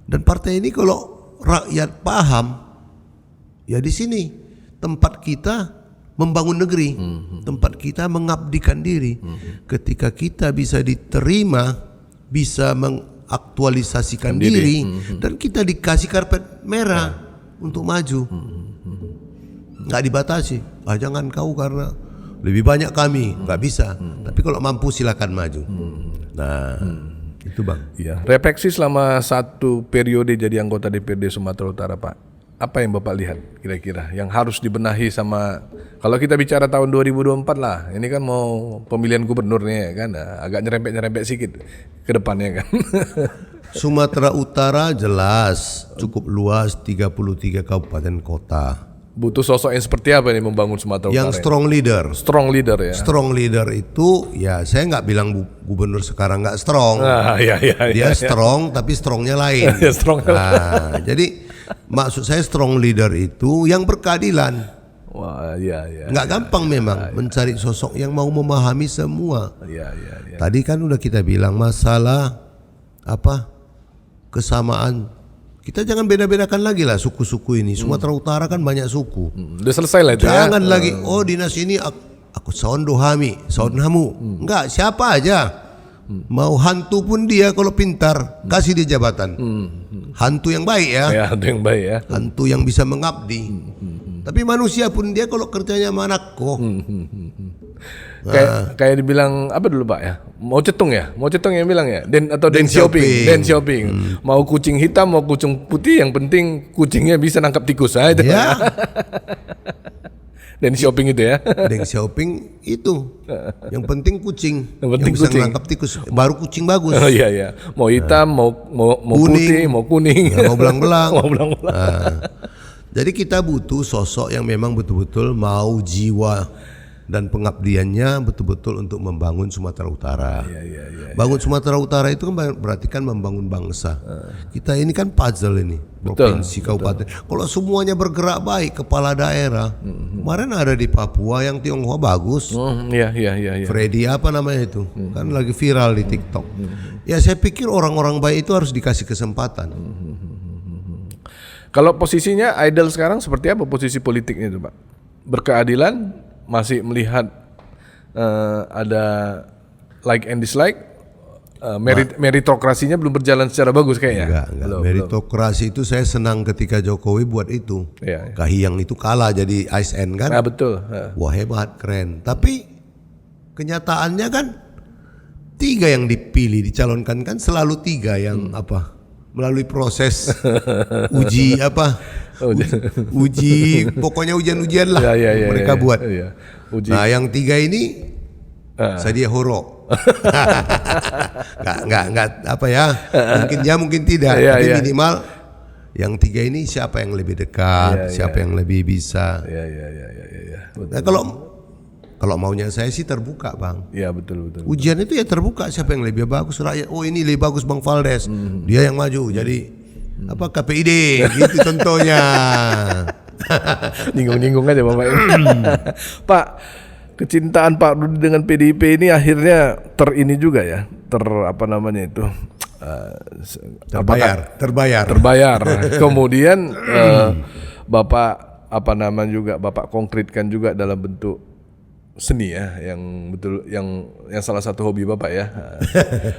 Dan partai ini kalau rakyat paham, ya di sini tempat kita membangun negeri, tempat kita mengabdikan diri. Ketika kita bisa diterima, bisa mengaktualisasikan diri, dan kita dikasih karpet merah untuk maju, nggak dibatasi. Jangan kau karena lebih banyak kami, nggak bisa. Tapi kalau mampu silakan maju. Nah, itu bang. Iya. Refleksi selama 1 periode jadi anggota DPRD Sumatera Utara Pak. Apa yang Bapak lihat kira-kira yang harus dibenahi sama, kalau kita bicara tahun 2024 lah, ini kan mau pemilihan gubernur nih kan, agak nyerempet-nyerempet sedikit ke depannya kan. Sumatera Utara jelas cukup luas, 33 kabupaten kota. Butuh sosok yang seperti apa nih membangun Sumatera Utara? Yang strong leader. Strong leader ya. Strong leader itu ya saya nggak bilang gubernur sekarang nggak strong. Dia strong tapi strongnya lain. Jadi maksud saya strong leader itu yang berkeadilan. Wah, nggak gampang memang mencari sosok yang mau memahami semua. Tadi kan udah kita bilang masalah kesamaan. Kita jangan beda-bedakan lagi lah suku-suku ini. Sumatera Utara kan banyak suku. Udah selesai lah itu. Jangan lagi dinas ini aku saon dohami, saon hamu. Enggak, siapa aja. Mau hantu pun dia kalau pintar kasih dia jabatan. Hantu yang baik ya. Hantu yang baik ya. Hantu yang bisa mengabdi. Tapi manusia pun dia kalau kerjanya manako. Kayak dibilang apa dulu Pak ya? Mau Cetung yang bilang ya. Deng Xiaoping. Mau kucing hitam mau kucing putih, yang penting kucingnya bisa nangkap tikus. Itu. Ya. Deng Xiaoping itu ya. Deng Xiaoping itu. Yang penting kucing. Yang penting bisa kucing. menangkap tikus. Baru kucing bagus. Iya. Mau hitam, mau kuning, putih, mau kuning. mau belang-belang. Mau belang-belang. Jadi kita butuh sosok yang memang betul-betul mau jiwa dan pengabdiannya betul-betul untuk membangun Sumatera Utara. Bangun Sumatera Utara itu kan berarti kan membangun bangsa. Kita ini kan puzzle ini, provinsi, kabupaten. Kalau semuanya bergerak baik, kepala daerah. Kemarin ada di Papua yang Tionghoa bagus. Iya. Freddy apa namanya itu? Kan lagi viral di TikTok. Ya saya pikir orang-orang baik itu harus dikasih kesempatan. Kalau posisinya Idol sekarang seperti apa posisi politiknya itu, Pak? Berkeadilan, masih melihat ada like and dislike, meritokrasinya belum berjalan secara bagus kayaknya. Enggak. Meritokrasi itu saya senang ketika Jokowi buat itu. Kahiyang itu kalah jadi ASN kan? Betul. Wah hebat, keren. Tapi kenyataannya kan 3 yang dipilih, dicalonkan kan selalu 3 yang melalui proses uji pokoknya ujian-ujian lah mereka buat. Nah yang 3 ini Sadia Horo. nggak mungkin ya mungkin tidak, tapi minimal yang 3 ini siapa yang lebih dekat, siapa yang lebih bisa. Nah kalau maunya saya sih terbuka, Bang. Iya betul. Ujian itu ya terbuka, siapa yang lebih bagus rakyat. Oh ini lebih bagus Bang Valdes, dia yang maju jadi KPID gitu contohnya. Nyinggung aja Bapak ini. Pak, kecintaan Pak Rudi dengan PDIP ini akhirnya terini juga ya, terbayar. Kemudian Bapak Bapak konkretkan juga dalam bentuk seni ya, yang betul yang salah satu hobi Bapak ya.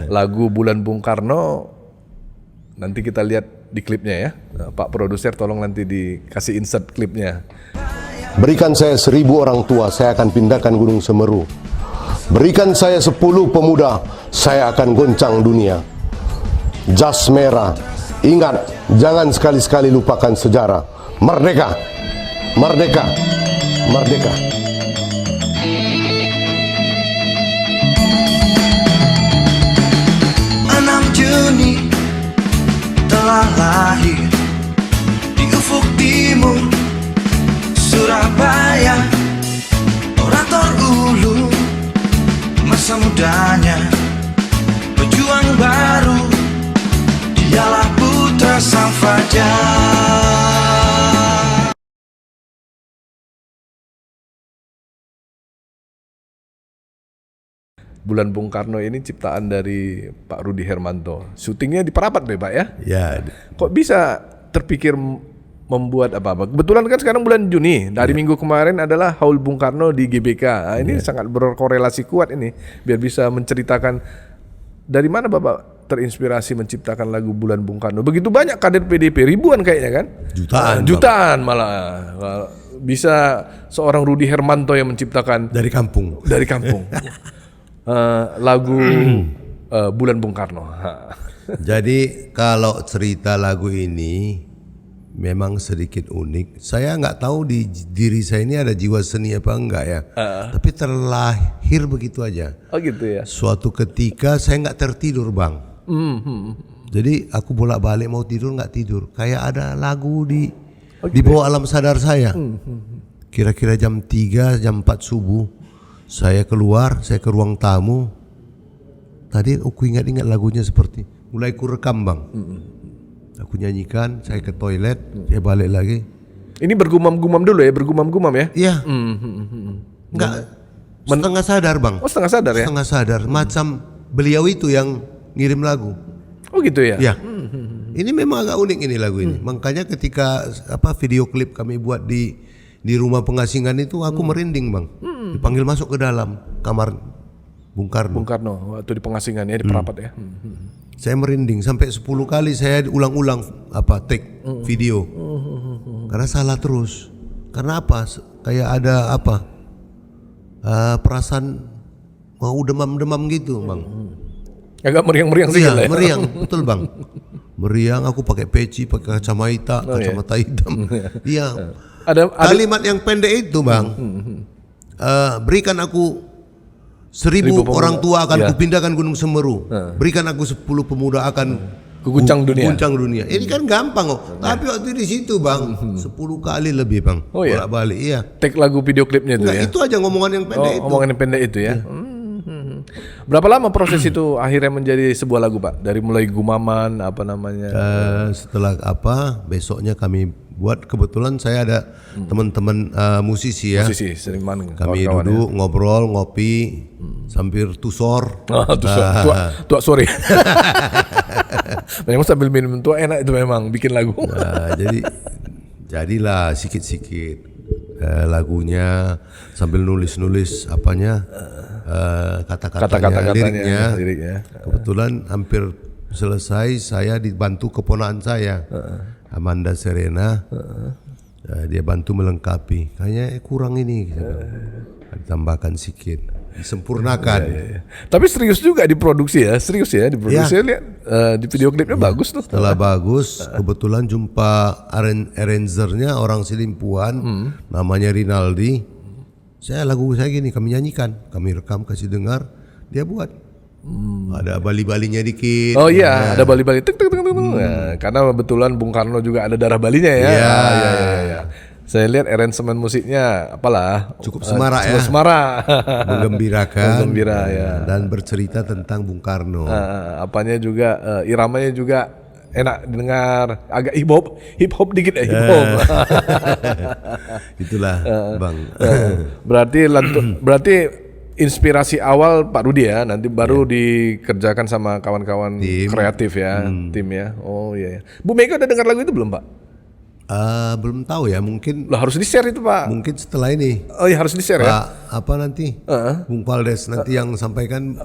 Lagu Bulan Bung Karno nanti kita lihat di klipnya ya. Pak produser tolong nanti dikasih insert klipnya. Berikan saya 1000 orang tua, saya akan pindahkan Gunung Semeru. Berikan saya 10 pemuda, saya akan goncang dunia. Jas merah, ingat, jangan sekali-sekali lupakan sejarah. Merdeka, merdeka, merdeka. 6 Juni telah lahir di ufuk timur Surabaya, orator ulu masa mudanya, pejuang baru, dialah putra sang fajar. Bulan Bung Karno ini ciptaan dari Pak Rudi Hermanto. Syutingnya di Parapat Pak ya? Ya. Kok bisa terpikir membuat apa-apa? Kebetulan kan sekarang bulan Juni. Dari minggu kemarin adalah Haul Bung Karno di GBK. Nah, ini sangat berkorelasi kuat ini. Biar bisa menceritakan dari mana Bapak terinspirasi menciptakan lagu Bulan Bung Karno. Begitu banyak kader PDIP, ribuan kayaknya kan? Jutaan malah. Bisa seorang Rudi Hermanto yang menciptakan dari kampung. Lagu Bulan Bung Karno. Jadi kalau cerita lagu ini memang sedikit unik. Saya nggak tahu di diri saya ini ada jiwa seni apa enggak ya. Tapi terlahir begitu aja. Oh gitu ya. Suatu ketika saya nggak tertidur, Bang. Jadi aku bolak-balik mau tidur nggak tidur. Kayak ada lagu di bawah alam sadar saya. Kira-kira jam 3, jam 4 subuh. Saya keluar, saya ke ruang tamu. Tadi aku ingat-ingat lagunya seperti mulai ku rekam, Bang. Aku nyanyikan, saya ke toilet, saya balik lagi. Ini bergumam-gumam dulu ya, bergumam-gumam ya? Iya. Enggak, setengah sadar, Bang. Oh, setengah sadar ya? Setengah sadar, macam beliau itu yang ngirim lagu. Oh gitu ya? Iya. Ini memang agak unik ini lagu ini. Makanya ketika video klip kami buat di rumah pengasingan itu aku merinding, Bang. Dipanggil masuk ke dalam kamar Bung Karno. Bung Karno waktu di pengasingan ya, di Parapat ya. Saya merinding sampai 10 kali saya ulang-ulang take video. Karena salah terus. Karena apa? Kayak ada perasaan mau demam-demam gitu, Bang. Agak meriang-meriang sih ya. Ya. Meriang, betul, Bang. Meriang, aku pakai peci, pakai kacamata hitam. Iya. Ada kalimat yang pendek itu, Bang. Berikan aku 1000 orang tua akan kupindahkan Gunung Semeru. Berikan aku 10 pemuda akan Guncang dunia. Guncang dunia. Ini kan gampang kok. Tapi waktu di situ bang, 10 kali lebih bang. Oh iya? Bolak-balik, iya. Take lagu video klipnya itu Enggak, ya? itu aja ngomongan yang pendek itu. Omongan yang pendek itu ya? Berapa lama proses itu akhirnya menjadi sebuah lagu Pak? Dari mulai gumaman, apa namanya? Setelah besoknya kami buat, kebetulan saya ada teman-teman musisi ya. Musisi, seniman, Kami kawan-kawan duduk ngobrol, ngopi, sambil tusor. Tua sore. Memang sambil minum tua enak itu memang bikin lagu. Nah, jadilah sikit-sikit lagunya sambil nulis-nulis kata-katanya, liriknya. Kebetulan hampir selesai, saya dibantu keponakan saya, Amanda Serena. Dia bantu melengkapi. Kayaknya kurang ini, ditambahkan sedikit, disempurnakan. Tapi serius juga diproduksi ya, diproduksi. Lihat di video klipnya bagus tuh. Setelah bagus, kebetulan jumpa arrangernya orang Silimpuan, namanya Rinaldi. Lagu saya gini, kami nyanyikan, kami rekam, kasih dengar, dia buat. Ada bali-balinya dikit. Oh iya, ada bali-bali. Nah, karena kebetulan Bung Karno juga ada darah Balinya ya. Iya. Saya lihat aransemen musiknya cukup semarak ya. Semarak. Menggembirakan. Gembira ya. Dan bercerita tentang Bung Karno. Apanya juga iramanya juga enak didengar, agak hip hop dikit hip hop. Itulah Bang. Berarti inspirasi awal Pak Rudi ya, nanti baru dikerjakan sama kawan-kawan kreatif ya, tim ya. Oh iya. Bu Mega udah dengar lagu itu belum Pak? Belum tahu ya, mungkin lah harus di-share itu Pak. Mungkin setelah ini. Oh iya harus di-share ya. Apa nanti? Bung Valdes nanti yang sampaikan.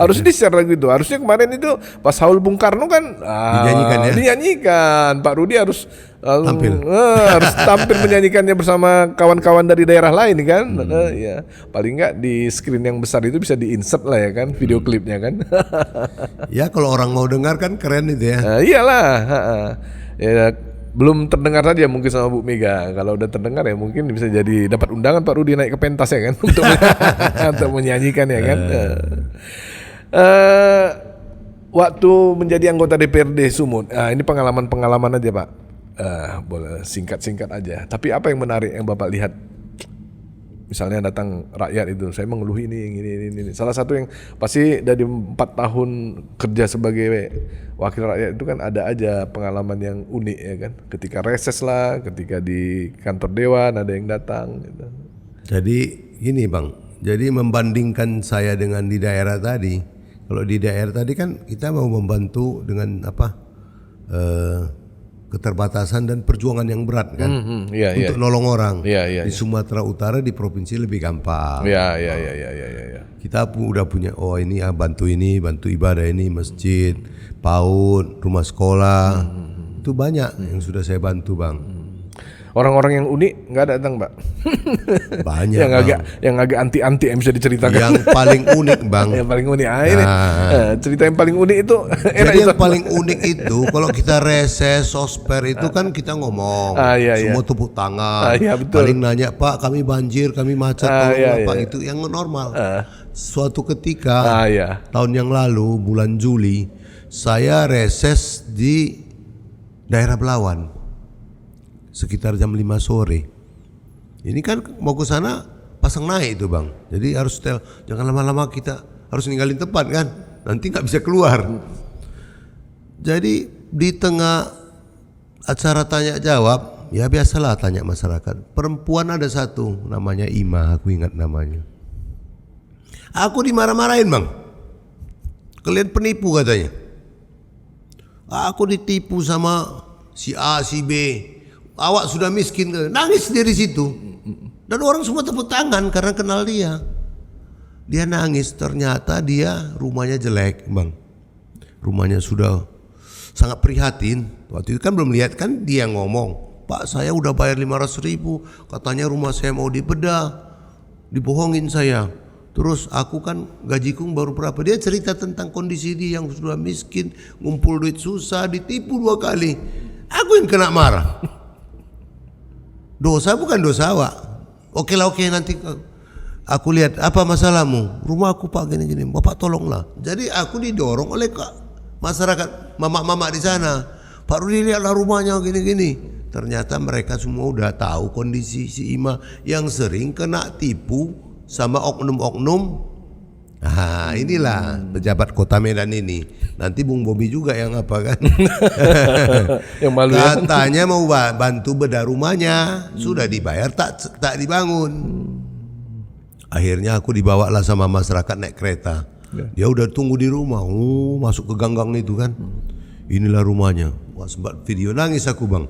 Harus di-share lagu itu. Harusnya kemarin itu pas Haul Bung Karno kan dinyanyikan ya. Dinyanyikan. Pak Rudi harus tampil. Harus tampil menyanyikannya bersama kawan-kawan dari daerah lain kan. Ya. Paling enggak di screen yang besar itu bisa di-insert lah ya kan video klipnya kan. Ya kalau orang mau dengar kan keren itu ya. Iyalah. Ya, belum terdengar saja mungkin sama Bu Mega. Kalau udah terdengar ya mungkin bisa jadi dapat undangan Pak Rudi naik ke pentas ya kan untuk menyanyikan ya kan. Waktu menjadi anggota DPRD Sumut, ini pengalaman aja Pak. Boleh singkat-singkat aja. Tapi apa yang menarik yang Bapak lihat? Misalnya datang rakyat itu, saya mengeluh ini. Salah satu yang pasti dari 4 tahun kerja sebagai wakil rakyat itu kan ada aja pengalaman yang unik ya kan. Ketika reses lah, ketika di kantor dewan ada yang datang. Gitu. Jadi gini Bang, jadi membandingkan saya dengan di daerah tadi, kalau di daerah tadi kan kita mau membantu dengan keterbatasan dan perjuangan yang berat kan untuk nolong orang. Di Sumatera Utara di provinsi lebih gampang. Kita udah punya ini bantu ibadah ini, masjid, PAUD, rumah sekolah. Itu banyak yang sudah saya bantu Bang. Orang-orang yang unik nggak datang Pak. Banyak yang agak anti-anti yang bisa diceritakan. Yang paling unik Bang. Yang paling unik. Ini cerita yang paling unik itu. Jadi yang paling unik itu kalau kita reses sosper itu kan kita ngomong semua tepuk tangan. Paling nanya Pak kami banjir, kami macet, tolong Pak. Itu yang normal. Suatu ketika tahun yang lalu bulan Juli saya reses di daerah Belawan sekitar jam 5 sore. Ini kan mau ke sana pasang naik itu Bang. Jadi harus jangan lama-lama, kita harus ninggalin tempat kan. Nanti nggak bisa keluar. Jadi di tengah acara tanya jawab, ya biasalah tanya masyarakat. Perempuan ada satu namanya Ima, aku ingat namanya. Aku dimarah-marahin Bang. Kalian penipu katanya. Aku ditipu sama si A, si B. Awak sudah miskin, nangis dari situ. Dan orang semua tepuk tangan karena kenal dia. Dia nangis, ternyata dia rumahnya jelek Bang. Rumahnya sudah sangat prihatin. Waktu itu kan belum lihat kan, dia ngomong, Pak saya udah bayar 500.000, katanya rumah saya mau dibedah. Dibohongin saya. Terus aku kan gajiku baru berapa. Dia cerita tentang kondisi dia yang sudah miskin, ngumpul duit susah, ditipu 2 kali. Aku yang kena marah. Dosa bukan dosa awak. Oke nanti Aku lihat, apa masalahmu? Rumahku Pak gini-gini. Bapak tolonglah. Jadi aku didorong oleh masyarakat, mama-mama di sana. Pak Rudi lihatlah rumahnya gini-gini. Ternyata mereka semua udah tahu kondisi si Ima yang sering kena tipu sama oknum-oknum. Nah, inilah pejabat Kota Medan ini. Nanti Bung Bobi juga yang apa kan? Yang malu ya. Katanya mau bantu bedah rumahnya. Sudah dibayar tak dibangun. Akhirnya aku dibawalah sama masyarakat naik kereta. Dia udah tunggu di rumah. Masuk ke ganggang itu kan. Inilah rumahnya. Wah, sempat video nangis aku bang.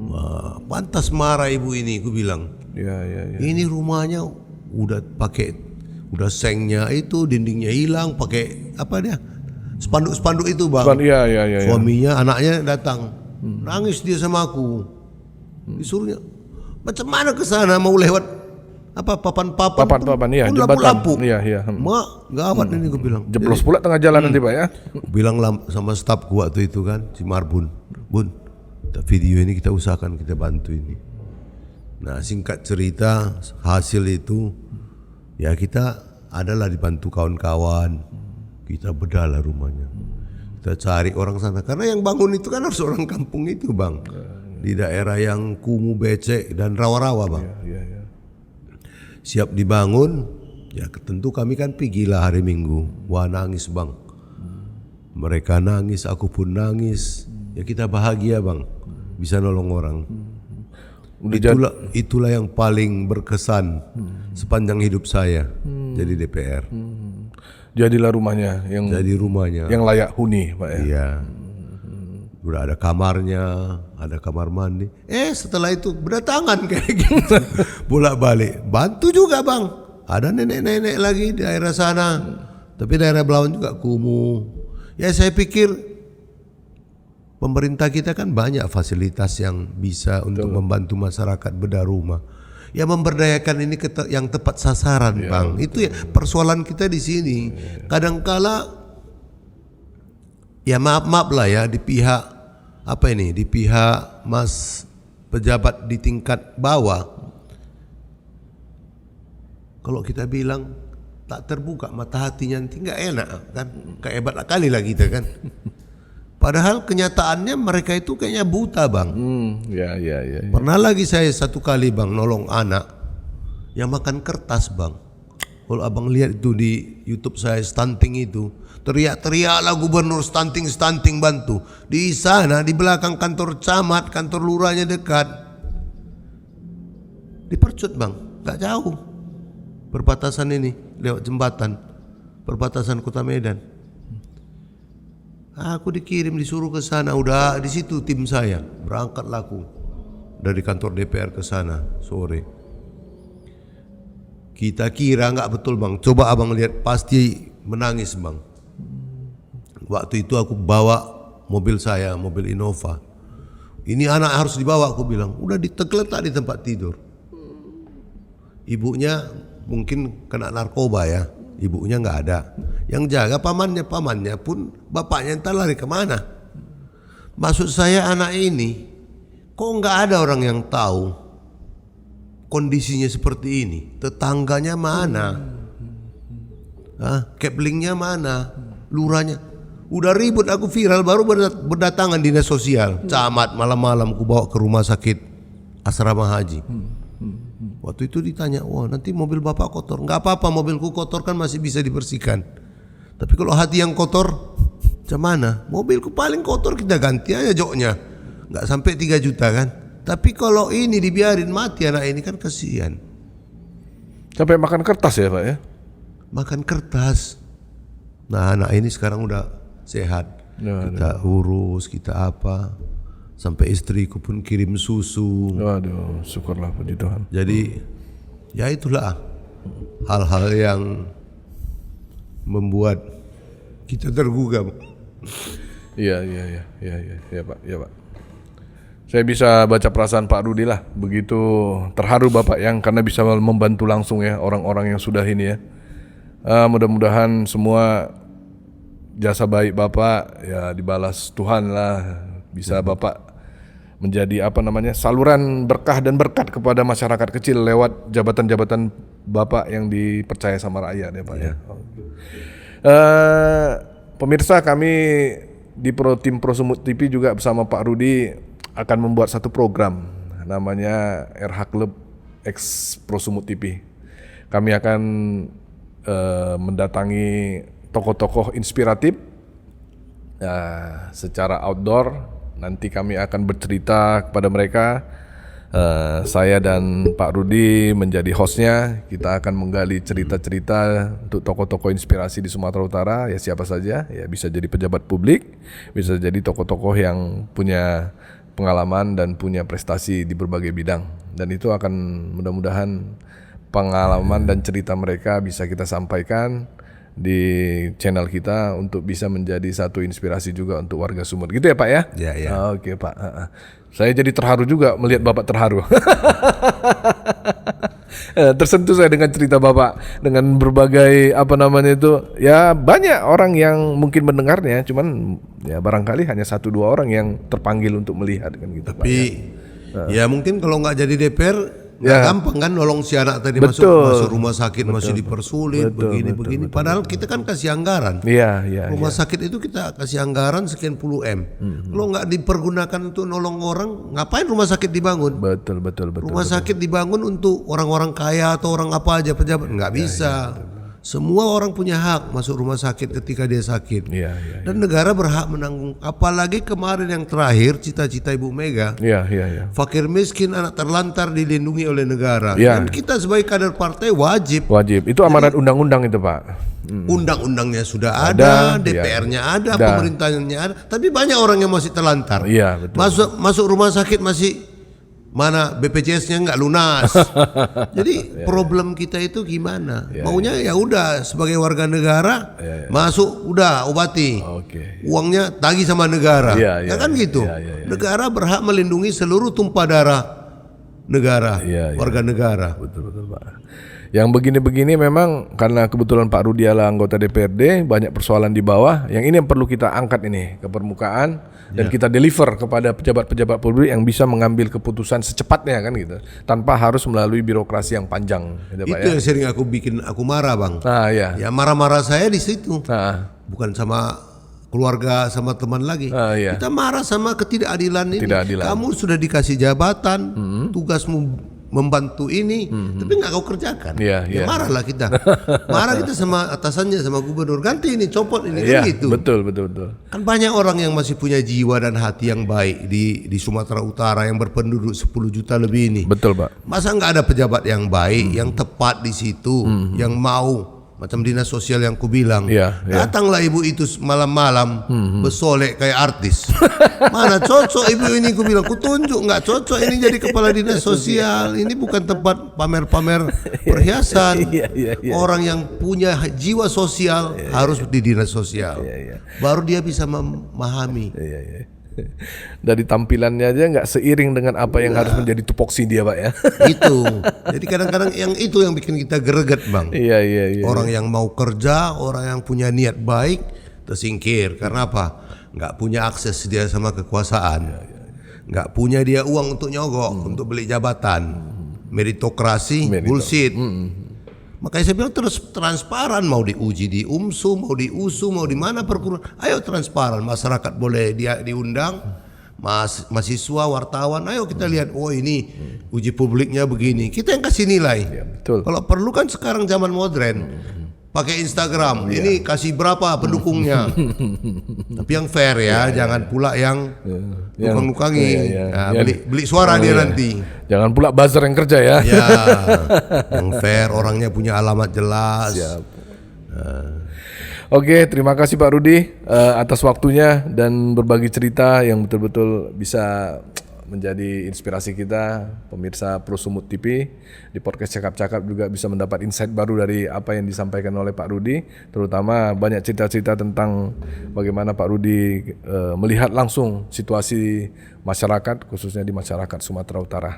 Wah, pantas marah ibu ini, aku bilang. Ya. Ini rumahnya udah sengnya itu, dindingnya hilang, pakai apa dia? Spanduk-spanduk itu bang. Iya. Suaminya, anaknya datang. Nangis dia sama aku. Disuruhnya, macam mana ke sana mau lewat papan-papan iya, lampu-lampu. Iya. Mak, gawat ini gue bilang. Jeblos pula tengah jalan nanti Pak ya. Bilang sama stafku waktu itu kan, si Marbun, Bun, video ini kita usahakan kita bantu ini. Nah singkat cerita hasil itu ya kita adalah dibantu kawan-kawan, kita bedahlah rumahnya, kita cari orang sana karena yang bangun itu kan harus orang kampung itu bang, di daerah yang kumuh, becek dan rawa-rawa bang. Iya. Siap dibangun, ya tentu kami kan pergilah hari Minggu. Wah nangis bang, mereka nangis, aku pun nangis. Ya kita bahagia bang, bisa nolong orang. Itulah yang paling berkesan sepanjang hidup saya jadi DPR. Jadilah rumahnya yang Jadi rumahnya yang layak huni Pak ya. Iya. Udah ada kamarnya, ada kamar mandi. Setelah itu berdatangan kayak gitu. Bolak-balik. Bantu juga bang. Ada nenek-nenek lagi di daerah sana. Tapi daerah Belawan juga kumuh. Ya saya pikir pemerintah kita kan banyak fasilitas yang bisa untuk membantu masyarakat bedah rumah. Ya memberdayakan ini yang tepat sasaran bang. Itu ya persoalan kita di sini. Kadangkala ya maaf lah ya di pihak di pihak mas pejabat di tingkat bawah. Kalau kita bilang tak terbuka mata hatinya nanti nggak enak kan, kehebat kali lah kita kan. Padahal kenyataannya mereka itu kayaknya buta bang. Ya. Pernah lagi saya satu kali bang nolong anak yang makan kertas bang. Kalau abang lihat itu di YouTube saya stunting itu, teriak-teriaklah gubernur stunting bantu. Di sana di belakang kantor camat, kantor lurahnya dekat. Dipercut bang, gak jauh. Perbatasan ini lewat jembatan, perbatasan Kota Medan. Aku dikirim disuruh ke sana, udah di situ tim saya berangkat laku dari kantor DPR ke sana sore. Kita kira nggak betul bang, coba abang lihat pasti menangis bang. Waktu itu aku bawa mobil saya, mobil Innova. Ini anak harus dibawa, aku bilang. Udah tergeletak di tempat tidur. Ibunya mungkin kena narkoba ya, ibunya nggak ada. Yang jaga pamannya pun bapaknya entah lari kemana. Maksud saya anak ini, kok nggak ada orang yang tahu kondisinya seperti ini? Tetangganya mana? Keplingnya mana? Lurahnya? Udah ribut, aku viral baru berdatangan dinas sosial. Camat malam-malam aku bawa ke rumah sakit asrama haji. Waktu itu ditanya, wah nanti mobil bapak kotor. Nggak apa-apa, mobilku kotor kan masih bisa dibersihkan. Tapi kalau hati yang kotor, macam mana? Mobilku paling kotor kita ganti aja joknya. Nggak sampai 3 juta kan? Tapi kalau ini dibiarin mati anak ini kan kasihan. Sampai makan kertas ya Pak ya? Makan kertas. Nah anak ini sekarang udah sehat. Kita urus, kita apa. Sampai istriku pun kirim susu. Waduh, syukurlah puji Tuhan. Jadi ya itulah hal-hal yang membuat kita tergugah. Iya Pak. Saya bisa baca perasaan Pak Rudi lah. Begitu terharu Bapak yang karena bisa membantu langsung ya orang-orang yang sudah ini ya. Mudah-mudahan semua jasa baik Bapak ya dibalas Tuhan lah. Bisa Bapak menjadi saluran berkah dan berkat kepada masyarakat kecil lewat jabatan-jabatan Bapak yang dipercaya sama rakyat ya Pak ya. Pemirsa, kami di tim Prosumut TV juga bersama Pak Rudi akan membuat satu program namanya RH Club X Prosumut TV. Kami akan mendatangi tokoh-tokoh inspiratif secara outdoor. Nanti kami akan bercerita kepada mereka. Saya dan Pak Rudi menjadi hostnya. Kita akan menggali cerita-cerita untuk tokoh-tokoh inspirasi di Sumatera Utara. Ya siapa saja, ya bisa jadi pejabat publik, bisa jadi tokoh-tokoh yang punya pengalaman dan punya prestasi di berbagai bidang. Dan itu akan mudah-mudahan pengalaman dan cerita mereka bisa kita sampaikan di channel kita untuk bisa menjadi satu inspirasi juga untuk warga Sumut. Gitu ya Pak ya? Ya. Oke Pak. Saya jadi terharu juga melihat Bapak terharu. Tersentuh saya dengan cerita Bapak, dengan berbagai ya banyak orang yang mungkin mendengarnya, cuman ya barangkali hanya 1-2 orang yang terpanggil untuk melihat kan gitu. Tapi Pak, ya mungkin kalau nggak jadi DPR nggak gampang kan nolong si anak tadi masuk rumah sakit masih dipersulit begini. Padahal kita kan kasih anggaran. Iya. Rumah sakit itu kita kasih anggaran sekian puluh M. Kalau nggak dipergunakan untuk nolong orang, ngapain rumah sakit dibangun? Betul. Rumah sakit dibangun untuk orang-orang kaya atau orang apa aja pejabat, nggak bisa. Semua orang punya hak masuk rumah sakit ketika dia sakit. Dan negara berhak menanggung. Apalagi kemarin yang terakhir cita-cita Ibu Mega. Iya. Fakir miskin anak terlantar dilindungi oleh negara. Iya. Dan kita sebagai kader partai wajib. Itu amanat undang-undang itu Pak. Undang-undangnya sudah ada, DPR-nya ada, pemerintahnya ada. Tapi banyak orang yang masih terlantar. Iya, betul. Masuk rumah sakit masih mana BPJS-nya nggak lunas. Jadi problem kita itu gimana? Maunya ya udah sebagai warga negara masuk udah obati. Uangnya tagih sama negara. Ya kan gitu. Negara berhak melindungi seluruh tumpah darah negara, warga negara. Betul Pak. Yang begini-begini memang karena kebetulan Pak Rudi adalah anggota DPRD, banyak persoalan di bawah. Yang ini yang perlu kita angkat ini ke permukaan dan kita deliver kepada pejabat-pejabat publik yang bisa mengambil keputusan secepatnya kan gitu, tanpa harus melalui birokrasi yang panjang. Gitu, itu Pak, yang sering aku marah Bang. Ya. Ya marah-marah saya di situ. Bukan sama keluarga sama teman lagi. Kita marah sama ketidakadilan ini. Kamu sudah dikasih jabatan, tugasmu membantu ini, tapi nggak kau kerjakan. Ya marahlah kita. Marah kita sama atasannya, sama gubernur. Ganti ini, copot ini, kan gitu. Betul. Kan banyak orang yang masih punya jiwa dan hati yang baik di Sumatera Utara yang berpenduduk 10 juta lebih ini. Betul Pak. Masa nggak ada pejabat yang baik, yang tepat di situ, yang mau macam dinas sosial yang ku bilang. Datanglah ibu itu malam-malam bersolek kayak artis. Mana cocok ibu ini, ku bilang, ku tunjuk nggak cocok ini jadi kepala dinas sosial. Ini bukan tempat pamer-pamer perhiasan. Orang yang punya jiwa sosial harus di dinas sosial. Baru dia bisa memahami. Dari tampilannya aja nggak seiring dengan apa yang harus menjadi tupoksi dia Pak ya. Itu. Jadi kadang-kadang yang itu yang bikin kita greget Bang. Orang yang mau kerja, orang yang punya niat baik tersingkir. Karena apa? Nggak punya akses dia sama kekuasaan. Nggak punya dia uang untuk nyogok, untuk beli jabatan. Meritokrasi, bullshit. Makanya saya bilang terus transparan, mau diuji di UMSU, mau di USU, mau di mana perguruan, ayo transparan, masyarakat boleh dia diundang, mahasiswa, wartawan, ayo kita lihat, oh ini uji publiknya begini, kita yang kasih nilai. Kalau perlu kan sekarang zaman modern, pakai Instagram, ini kasih berapa pendukungnya, tapi yang fair ya, jangan pula yang nukang-nukangi, beli suara dia nanti. Jangan pula buzzer yang kerja ya. Yang fair, orangnya punya alamat jelas. Oke, terima kasih Pak Rudi atas waktunya dan berbagi cerita yang betul-betul bisa menjadi inspirasi kita, pemirsa Prosumut TV. Di podcast Cakap-Cakap juga bisa mendapat insight baru dari apa yang disampaikan oleh Pak Rudi, terutama banyak cerita-cerita tentang bagaimana Pak Rudi melihat langsung situasi masyarakat, khususnya di masyarakat Sumatera Utara.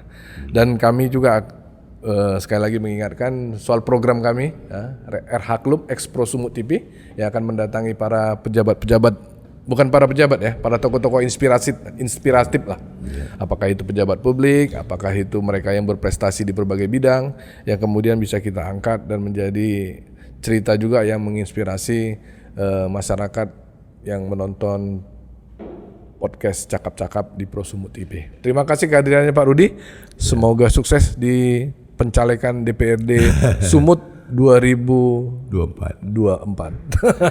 Dan kami juga sekali lagi mengingatkan soal program kami, RH Club X Prosumut TV, yang akan mendatangi para pejabat-pejabat, bukan para pejabat ya, para tokoh-tokoh inspiratif lah, Apakah itu pejabat publik, apakah itu mereka yang berprestasi di berbagai bidang yang kemudian bisa kita angkat dan menjadi cerita juga yang menginspirasi masyarakat yang menonton podcast Cakap-Cakap di Prosumut TV. Terima kasih kehadirannya Pak Rudi. Semoga sukses di pencalekan DPRD Sumut 2024.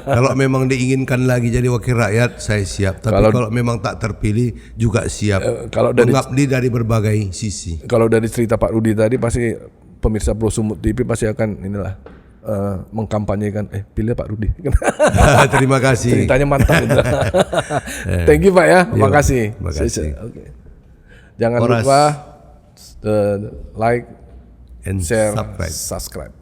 Kalau memang diinginkan lagi jadi wakil rakyat, saya siap. Tapi kalau memang tak terpilih juga siap. Kalau dari mengabdi dari berbagai sisi. Kalau dari cerita Pak Rudi tadi pasti pemirsa Prosumut TV pasti akan mengkampanyekan pilih Pak Rudi. Terima kasih. Ceritanya mantap. Thank you Pak ya. Makasih. Okay. Jangan lupa like and share, subscribe. subscribe.